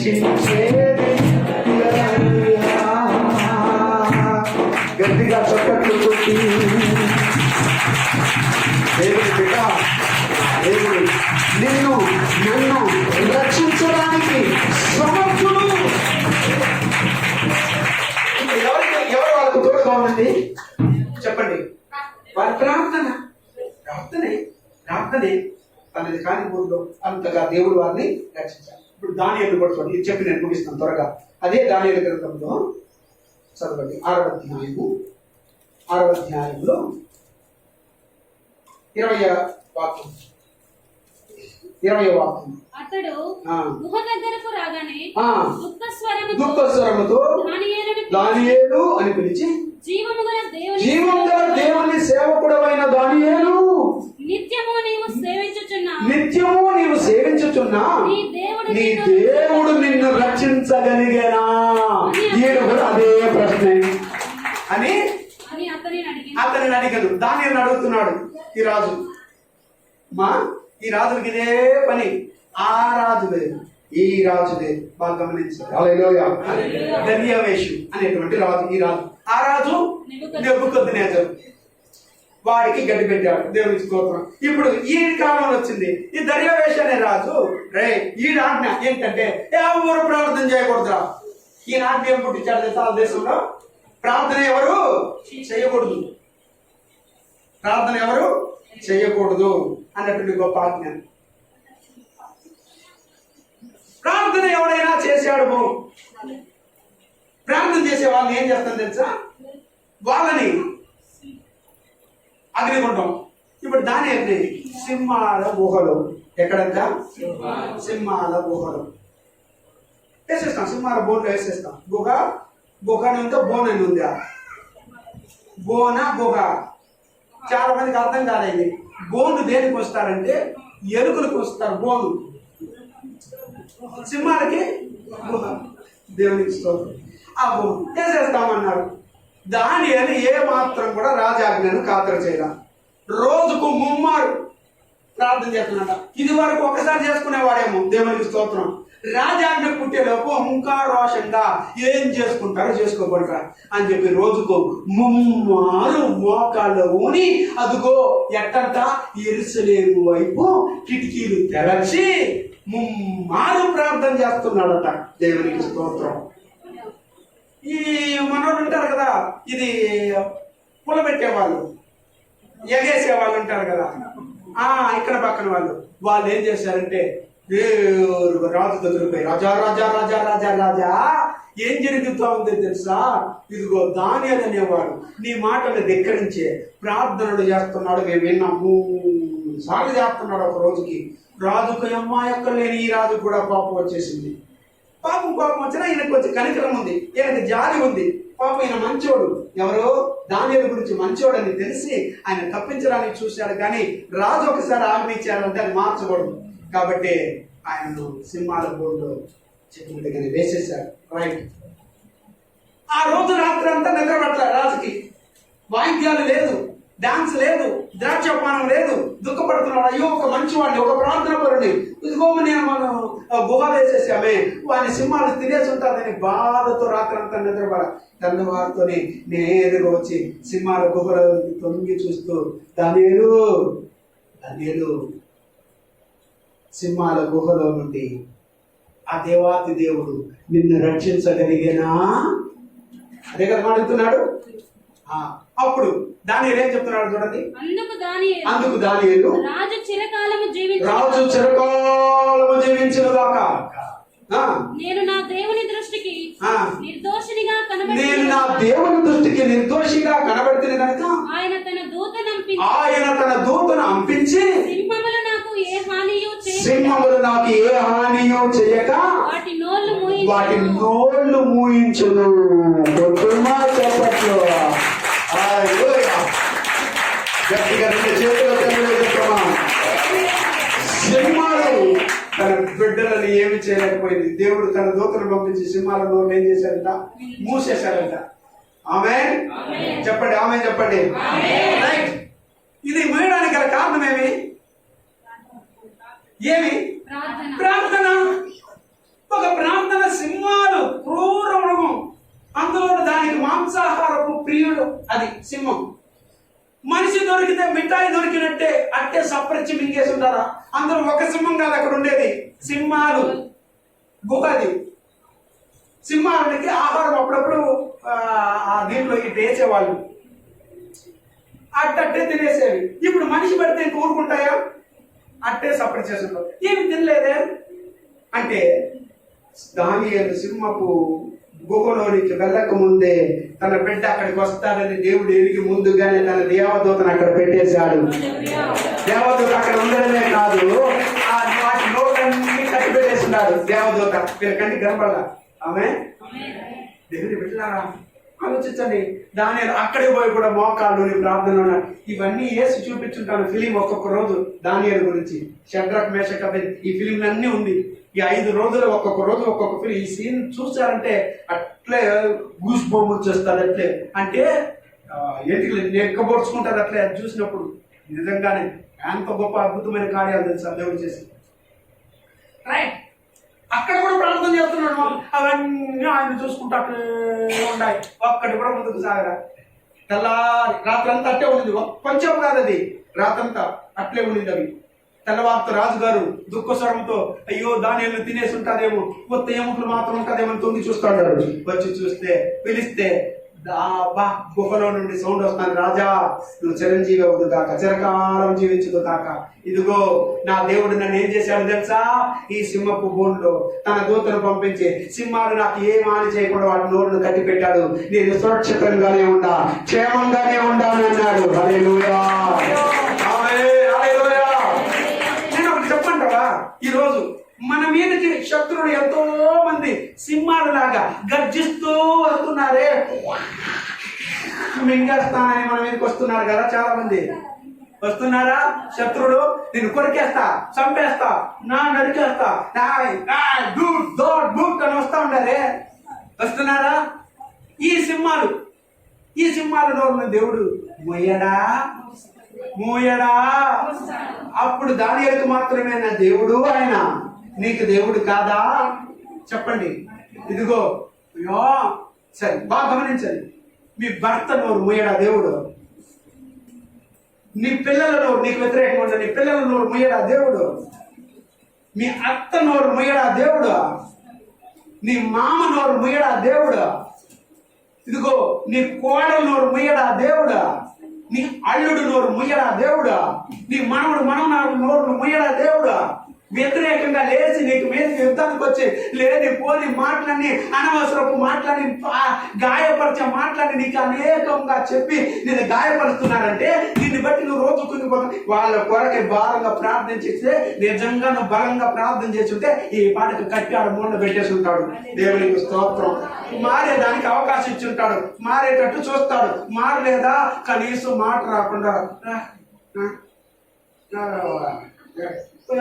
Speaker 1: రక్షించేది యేసయ్యా. గట్టిగా చప్పట్లు కొట్టి దేవుని బిడ్డ, దేవుడు నిన్ను నన్ను రక్షించడానికి సమర్థుడు. ఎవరు వాళ్ళకు తోడుగా ఉందండి చెప్పండి? వారి ప్రార్థనే తనది కాని ఊరిలో అంతగా దేవుడు వారిని రక్షించాలి. ఇప్పుడు దానియేలు కూడా చూడండి, ఇది చెప్పి నేను ముగిస్తాను త్వరగా. అదే దానియేలు గ్రంథంలో చదవండి 6వ అధ్యాయంలో 20వ వాక్యం.
Speaker 2: అతడు గుహ దగ్గరకు రాగానే
Speaker 1: దుఃఖ స్వరముతో దానియేలు అని పిలిచి, జీవము గల దేవుని సేవకుడవైన దానియేలు,
Speaker 2: నిత్యము నీవు
Speaker 1: సేవించుచున్న నీ దేవుడు నిన్ను రక్షించగలిగేనా? ఈయన కూడా అదే ప్రశ్న అని అతనిని అడిగాడు. దానియేలు అడుగుతున్నాడు ఈ రాజు. ఈ రాజుకి ఇదే పని. ఆ రాజు లేదు, ఈ రాజు లేదు. బాగా గమనించారు. హల్లెలూయా. దర్యావేషు అనేటువంటి రాజు ఈ రాజు. ఆ రాజు నెబుకద్నెజరు. వాడికి గడ్డి పెట్టాడు. దేవునికి స్తోత్రం. ఇప్పుడు ఈ కాలంలో వచ్చింది ఈ దర్యావేషు అనే రాజు. ఈ ఆజ్ఞ ఏంటంటే ఎవరు ప్రార్థన చేయకూడదురా. ఈ ఆజ్ఞ ఏం పుట్టించాడు తెలుసా? దేశంలో ప్రార్థన ఎవరు చేయకూడదు, ప్రార్థన ఎవరు చేయకూడదు అన్నటువంటి గొప్ప ఆజ్ఞ. ప్రార్థన ఎవరైనా చేశాడు, ప్రార్థన చేసే వాళ్ళని ఏం చేస్తాను తెలుసా? వాళ్ళని అగ్నిగుండం. ఇప్పుడు దాని సింహాల గుహలు. ఎక్కడంతా? సింహాల గుహలు వేసేస్తాం. సింహాల బోన్లో వేసేస్తాం. గుహ ఉంటే బోన్ అని ఉందా? గుహ. చాలా మందికి అర్థం కాలేదు. బోను దేనికి వస్తారంటే ఎలుకలకు వస్తారు. బోను సింహాలకి గుహ. దేవునికి స్తోత్రం. ఆ బోను వేసేస్తామన్నారు. దానియేలు ఏ మాత్రం కూడా రాజాజ్ఞను ఖాతరు చేయాల. రోజుకు 3 మారు ప్రార్థన చేస్తున్నట. ఇది వరకు ఒకసారి చేసుకునేవాడేమో. దేవునికి స్తోత్రం. రాజాజ్ఞ పుట్టేలోపు ఇంకా రోషంగా ఏం చేసుకుంటారో చేసుకోబడరా అని చెప్పి రోజుకు 3 మారు మోకాళ్ళు ఊని అదుగో ఎట్టంతా యెరూషలేము వైపు కిటికీలు తెరచి 3 మారు ప్రార్థన చేస్తున్నాడట. దేవునికి స్తోత్రం. ఈ మనోళ్ళు ఉంటారు కదా, ఇది పులబెట్టేవాళ్ళు, ఎగేసే వాళ్ళు ఉంటారు కదా, ఇక్కడ పక్కన వాళ్ళు ఏం చేశారంటే రాజు దగ్గరికి పోయి, రాజా రాజా రాజా రాజా రాజా ఏం జరుగుతూ ఉంది తెలుసా? ఇదిగో దానియేలు అనేవాడు నీ మాటలు ధిక్కరించే ప్రార్థనలు చేస్తున్నాడు, మేము విన్నాం. 3 సార్లు చేస్తున్నాడు ఒక రోజుకి. రాజుకు అమ్మాయొక్క లేని ఈ రాజు కూడా పాపం వచ్చేసింది. పాపం వచ్చినా ఈయనకు వచ్చి కనికరం ఉంది, ఈయనకు జాలి ఉంది. పాపం ఈయన మంచోడు. ఎవరో దానియేలు గురించి మంచోడు అని తెలిసి ఆయన తప్పించడానికి చూశాడు. కానీ రాజు ఒకసారి ఆజ్ఞించాడంటే అది మార్చకూడదు. కాబట్టి ఆయనను సింహాల బోర్డులో చెప్పినట్టుగానే వేసేశాడు. రైట్. ఆ రోజు రాత్రి అంతా నిద్ర పట్టాడు రాజుకి. వాయిద్యాలు లేదు, డాన్స్ లేదు, ద్రాక్షపానం లేదు. దుఃఖపడుతున్నాడు. అయ్యో ఒక మంచివాడిని, ఒక ప్రార్థన పరుని ఇదిగోమని మనం గుహ వేసేసామే, వాడిని సింహాలు తినేసి ఉంటారని బాధతో రాత్రి అంతా నిద్రపడ. తెల్లవారితోనే నేరుగా వచ్చి సింహాల గుహలో తొంగి చూస్తూ దానియేలు సింహాల గుహలో నుండి ఆ దేవాతి దేవుడు నిన్ను రక్షించగలిగేనా? అదే కదా అడుగుతున్నాడు. అప్పుడు దానియేలు ఏం చెప్తున్నాడు చూడండి. అందుకు దానియేలు రాజు చిరకాలము జీవించునుగాక. నేను నా దేవుని దృష్టికి నిర్దోషిగా కనబడుతుంది కనుక ఆయన తన దూతను అంపించి సింహములు నాకు ఏ హానియో చేయక వాటి నోళ్లు మూయించును. చెప్పట్లు సింహాలు తన బిడ్డలను ఏమి చేయలేకపోయింది. దేవుడు తన దూతను పంపించి సింహాల నోళ్ళు ఏం చేశారంట? మూసేశారంట. ఆమేన్ చెప్పండి, ఆమేన్ చెప్పండి. రైట్. ఇది మూయడానికి గల కారణం ఏమి? ప్రార్థన. ఒక ప్రార్థన అందులో దానికి మాంసాహారపు ప్రియుడు అది సింహం. మనిషి దొరికితే మిఠాయి దొరికినట్టే అట్టే సప్పరిచ్చి మింగేసి ఉంటారా? అందులో ఒక సింహం కాదు అక్కడ ఉండేది, సింహాలు గుహ అది. సింహాలకి ఆహారం అప్పుడప్పుడు దీంట్లో ఇటు వేసేవాళ్ళు, అట్టే తినేసేవి. ఇప్పుడు మనిషి పెడితే ఇంక ఊరుకుంటాయా? అట్టే సపరేట్ చేస్తుంటారు. ఏమి తినలేదే అంటే దానియేలు సింహపు గుహలోనికి వెళ్ళక ముందే తన బిడ్డ అక్కడికి వస్తాడని దేవుడు ఎరిగి ముందుగానే తన దేవదూతను అక్కడ పెట్టేశాడు. దేవదూత అక్కడ ఉండడమే కాదు, వాటి లోకన్నీ కట్టి పెట్టేస్తున్నాడు దేవదూత. వీళ్ళకంటే కనపడాల. ఆమె దేవుని బిడ్డలారా ఆలోచించండి. దానియేలు అక్కడికి పోయి కూడా మోకాళ్ళుని ప్రార్థన ఇవన్నీ వేసి చూపించుంటాను ఫిలిం ఒక్కొక్క రోజు దానియేలు గురించి. షడ్రక్ మేషక్ అబేద్నెగో ఈ ఫిలింలన్నీ ఉంది. ఈ 5 రోజులు ఒక్కొక్క రోజు ఒక్కొక్క ఫిలిం. ఈ సీన్ చూసారంటే అట్లే గూస్ బొమ్మ వచ్చేస్తారు. అట్లే అంటే ఎటుకలు ఎక్కబోడ్చుకుంటారు అట్లే అది చూసినప్పుడు. నిజంగానే ఎంత గొప్ప అద్భుతమైన కార్యాలు తెలుసా దేవుడు చేసి. రైట్, అక్కడ కూడా ప్రార్థన చేస్తున్నాడు. అవన్నీ ఆయన చూసుకుంటూ అట్లే ఉన్నాయి. ఒక్కటి కూడా ముందుకు సాగరా. తెల్లారి రాత్రంతా అట్టే ఉండింది. కొంచెం కాదు అది, రాత్రంతా అట్లే ఉండింది. అవి తెల్లవారితో రాజుగారు దుఃఖ స్వరంతో అయ్యో దానియేలు తినేసి ఉంటాదేమో, కొత్త ఎముకలు మాత్రం ఉంటాదేమో తొంగి చూస్తాడు. వచ్చి చూస్తే పిలిస్తే గుహలో నుండి సౌండ్ వస్తాను, రాజా నువ్వు చిరంజీవి అవుదు కాక, చిరకాలం జీవించదు కాక. ఇదిగో నా దేవుడు నన్ను ఏం చేశాడు తెలుసా? ఈ సింహపు బోన్లో తన దూతను పంపించి సింహాలు నాకు ఏ హాని చేయకుండా వాటి నోరును కట్టి పెట్టాడు. నేను సురక్షితంగానే ఉండా, క్షేమంగానే ఉండాలని అన్నాడు. హల్లెలూయా, హల్లెలూయా. నేను ఒకటి చెప్పంటావా, ఈ రోజు మన మీదకి శత్రువులు ఎంతో మంది సింహాలు లాగా గర్జిస్తూ వస్తున్నారే, మింగేస్తానని మన మీదకి వస్తున్నారు కదా. చాలా మంది వస్తున్నారా? శత్రువులు నేను కొరికేస్తా, చంపేస్తా, నరికేస్తా అని వస్తా ఉండారే. వస్తున్నారా? ఈ సింహాలు నోరును దేవుడు మూయడా. అప్పుడు దానియేలుకు మాత్రమే నా దేవుడు ఆయన, నీకు దేవుడు కాదా? చెప్పండి. ఇదిగో అయ్యో సరే బాగా గమనించండి. మీ భర్త నోరు మూయడా దేవుడు? నీ పిల్లల నోరు, నీకు వ్యతిరేకంగా ఉండే నీ పిల్లల నోరు మూయడా దేవుడు? మీ అత్త నోరు మూయడా దేవుడు? నీ మామ నోరు మూయడా దేవుడు? ఇదిగో నీ కోడల నోరు మూయడా దేవుడా? నీ అల్లుడు నోరు ముయ్యడా దేవుడా? నీ మనవడు మనవనాడు నోరు ముయ్యడా దేవుడా? వ్యతిరేకంగా లేచి నీకు మీద యుద్ధానికి వచ్చి లేని పోని మాటలన్నీ, అనవసరపు మాటలని, గాయపరిచే మాటలని నీకు అనేకంగా చెప్పి నేను గాయపరుస్తున్నానంటే దీన్ని బట్టి నువ్వు రోజు కుంగిపోతావు. వాళ్ళ కొరకే భారంగా ప్రార్థించిస్తే, నిజంగా నువ్వు బలంగా ప్రార్థన చేస్తుంటే ఈ పాటకు కట్టి ఆడ మూల పెట్టేసి ఉంటాడు. దేవునికి స్తోత్రం. మారేదానికి అవకాశం ఇచ్చి ఉంటాడు, మారేటట్టు చూస్తాడు. మారలేదా కనీసం మాట రాకుండా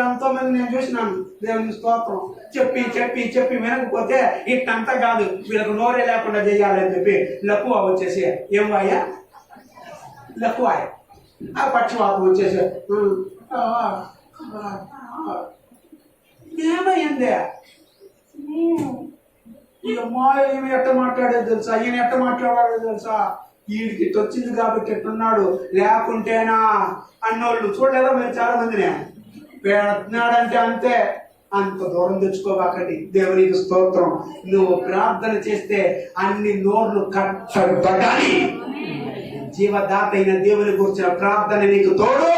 Speaker 1: ఎంతో మంది నేను చూసినాను. దేవుని స్తోత్రం. చెప్పి చెప్పి చెప్పి వినకపోతే ఇట్టంతా కాదు, వీళ్ళకు నోరే లేకుండా చేయాలని చెప్పి లక్కువ వచ్చేసి ఏం వాయ్యా లక్కువాయ ఆ పక్షవాతం వచ్చేసి ఏమైందే ఇక మా ఈమె ఎట్ట మాట్లాడేది తెలుసా, ఈయన ఎట్ట మాట్లాడాడో తెలుసా, వీడికి ఇటు వచ్చింది కాబట్టి ఎట్టున్నాడు, లేకుంటేనా అన్నోళ్ళు చూడలేదా మీరు చాలా మందినే. పెడుతున్నాడంటే అంతే, అంత దూరం తెచ్చుకోబాకండి. దేవునికి స్తోత్రం. నువ్వు ప్రార్థన చేస్తే అన్ని నోర్లు కట్టబడాలి. జీవదాత అయిన దేవుని గురించిన ప్రార్థన నీకు తోడు.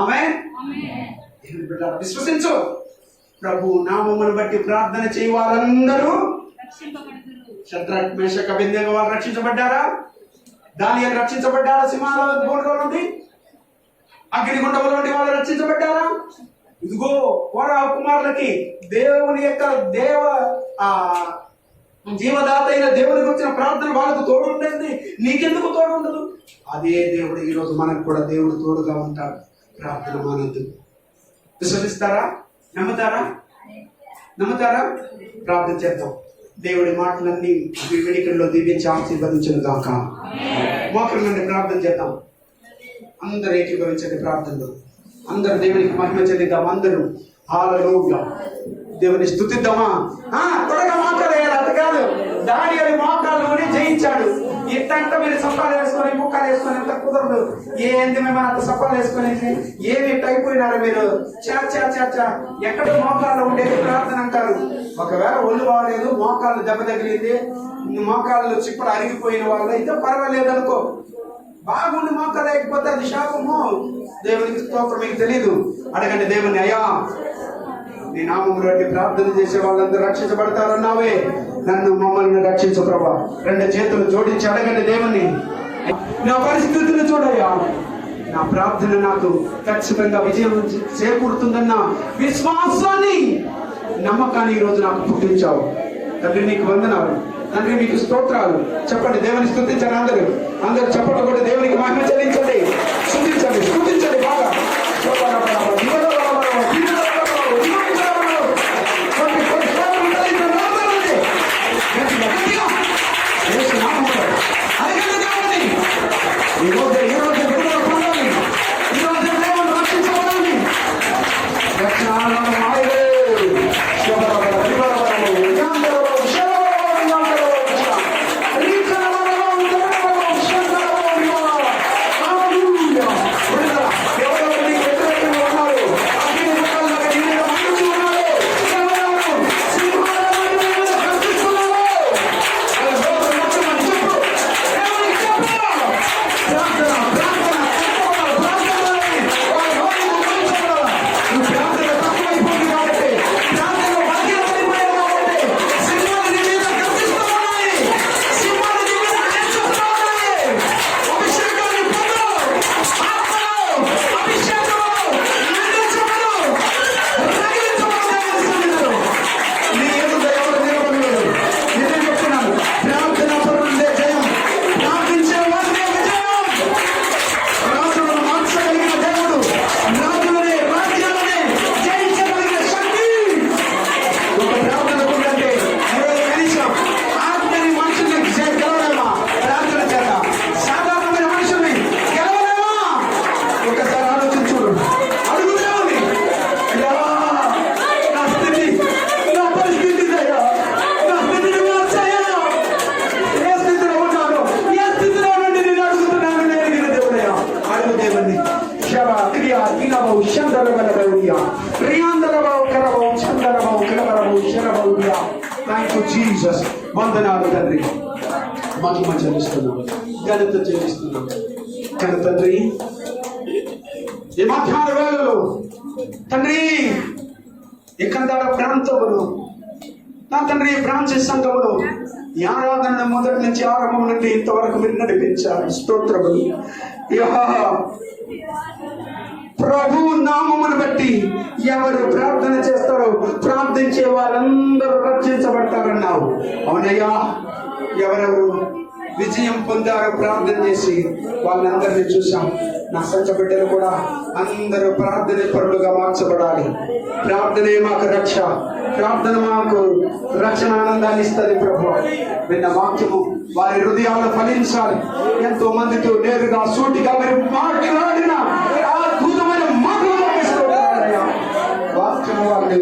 Speaker 1: ఆమేన్. విశ్వసించు. ప్రభు నామమును బట్టి ప్రార్థన చేయ వారందరూ షద్రక్ మేషక్ అబేద్నెగో వారు రక్షించబడ్డారా? దానియేలు రక్షించబడ్డారా? సింహాల బోన్లో నుండి, అగ్నిగుండంలో నుండి వాళ్ళు రక్షించబడ్డారా? ఇదిగో కోరహు కుమారులకి దేవుని యొక్క జీవదాత అయిన దేవునికి వచ్చిన ప్రార్థన వాళ్ళకు తోడు ఉండేది, నీకెందుకు తోడు ఉండదు? అదే దేవుడు ఈరోజు మనకు కూడా దేవుడు తోడుగా ఉంటాడు. ప్రార్థన మానద్దు. విశ్వసిస్తారా? నమ్ముతారా? ప్రార్థన చేద్దాం. దేవుడి మాటలన్నీ వినికిడిలో దీవించి ఆశీర్వదించను గాక. మోకరి నుండి ప్రార్థన చేద్దాం. అందరూ ఏకీభవించండి ప్రార్థనలో. అందరూ దేవునికి మహిమ చెందిద్దాం. అందరూ హల్లెలూయా. దేవుని స్తుతిద్దామా? త్వరగా మోకాలు వేయాలి, అంత కాదు. దానియేలు మోకాలు జయించాడు. ఇట్టంటే మీరు సప్పాలు వేసుకొని ముక్కలు వేసుకొని ఎంత కుదరదు. ఏంది మేము అంత సప్పాలు వేసుకొని ఏమి ఇట్ట అయిపోయినారు మీరు? చా ఎక్కడ మోకాళ్ళు ఉండేది ప్రార్థన అంటారు. ఒకవేళ ఒళ్ళు బాగలేదు, మోకాళ్ళు దెబ్బ తగిలింది, మోకాళ్ళు చిప్పలు అరిగిపోయిన వాళ్ళు అయితే పర్వాలేదు అనుకో. బాగుండి మోకాలు లేకపోతే అది శాపము. దేవునికి స్తోత్రం. మీకు తెలీదు, అడగండి దేవుని, అయ్యా నీ నామమును బట్టి ప్రార్థన చేసే వాళ్ళందరూ రక్షించబడతారన్నావే, నన్ను మమ్మల్ని రక్షించు ప్రభా. రెండు చేతులు జోడించి అడగండి దేవుని, నా పరిస్థితులు చూడయ్యా, నా ప్రార్థన నాకు ఖచ్చితంగా విజయం చేకూరుతుందన్న విశ్వాసాన్ని, నమ్మకాన్ని ఈ రోజు నాకు పుట్టించావు తండ్రి. నీకు వందనాలు తండ్రి, మీకు స్తోత్రాలు. చెప్పండి, దేవుని స్తుతించండి. అందరూ చెప్పండి కూడా దేవునికి మహిమ చెల్లించండి. స్తుతించండి బాగా. జీసస్. వందనాలు తండ్రి, మహిమ చెల్లిస్తున్నాం, ఘనత చెల్లిస్తున్నాం. కను తండ్రి, ఈ మధ్యాహ్న వేళలో తండ్రి ఎక్కడ ప్రాంతములు నా తండ్రి బ్రాంచెస్ సంఘములు ఈ ఆరాధన మొదటి నుంచి ఆరంభం నుండి ఇంతవరకు మీరు నడిపించారు. స్తోత్రములు. ప్రభు నామమును బట్టి ఎవరు ప్రార్థన చేస్తారో ప్రార్థించే వారందరూ రక్షించబడతారన్నావు. అవునయ్యా, ఎవరెవరు విజయం పొందారో ప్రార్థన చేసి వాళ్ళందరినీ చూసాం. నా సంచ బిడ్డలు కూడా అందరూ ప్రార్థన పరులుగా మార్చబడాలి. ప్రార్థనే మాకు రక్ష, ప్రార్థన మాకు రక్షణ ఆనందాన్ని ఇస్తుంది. ప్రభు విన్న వాక్యము వారి హృదయాలను ఫలించాలి. ఎంతో మందితో నేరుగా సూటిగా మీరు మాట్లాడిన అద్భుతమైన మాటలు వాక్యము వారిని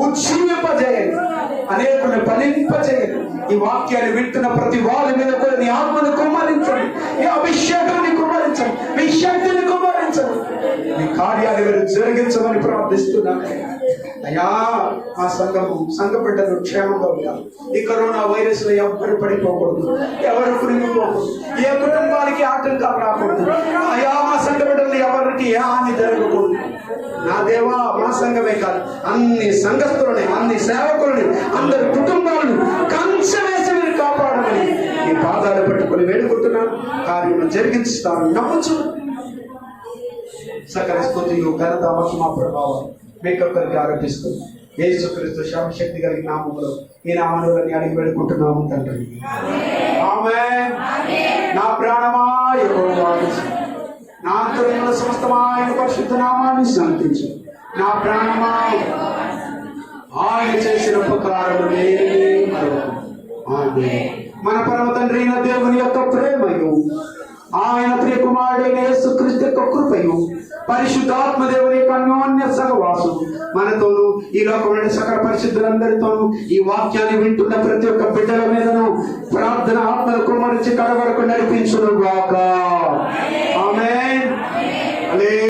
Speaker 1: ఉజ్జీవింపజేయండి, అనేకులను ఫలింపజేయండి. ఈ వాక్యాన్ని వింటున్న ప్రతి వాళ్ళ మీద కూడా నీ ఆత్మను కుమ్మరించండి, ఈ అభిషేకాన్ని కుమ్మరించండి, మీ శక్తిని కుమ్మరించండి. మీ కార్యాలు మీరు జరిగించమని ప్రార్థిస్తున్నాను. అయ్యా, ఆ సంఘ బిడ్డలు క్షేమంగా ఉండాలి. ఈ కరోనా వైరస్ లో ఎవరు పడిపోకూడదు, ఎవరు కురిగిపోకూడదు, ఏ కుటుంబానికి ఆటంకాలు రాకూడదు. అయ్యా, మా సంఘ బిడ్డలు ఎవరికి ఏ హాని జరగకూడదు. నా దేవా, మా సంఘమే కాదు, అన్ని సంఘస్థులని, అన్ని సేవకులని, అందరి కుటుంబాలను కంచవేసి మీరు కాపాడమని ఈ పాదాలు పెట్టుకుని వేడుకుంటున్నాను. కార్యం జరిగిస్తాను నమ్మచ్చు. సకల స్తుతియు ఘనత మహిమ ప్రభావం మీకొక్కరికి ఆరోపిస్తూ యేసుక్రీస్తు శక్తి కలిగిన నామములో ఈ నామములో అడిగి వేడుకుంటున్నాము తండ్రి. ఆమేన్. నా ప్రాణమా యెహోవాను, నా అంతరంగంలో సమస్తమా ఆయన పరిశుద్ధ నామాన్ని శాంతించు. నా ప్రాణమా ఆయన చేసిన ఉపకారములే మరొకటి. ఆమేన్. మన పరమ తండ్రి అయిన దేవుని యొక్క ప్రేమయు ఆయన ప్రియ కుమారుడైన యేసుక్రీస్తు యొక్క కృపయు పరిశుద్ధాత్మ దేవుని యొక్క అన్యోన్య సహవాసం మనతోను ఈ లోకంలోని సకల పరిశుద్ధులందరితోనూ ఈ వాక్యాన్ని వింటున్న ప్రతి ఒక్క బిడ్డల మీదను ప్రార్థన ఆత్మల కుమరించి కడ వరకు నడిపించును గాక.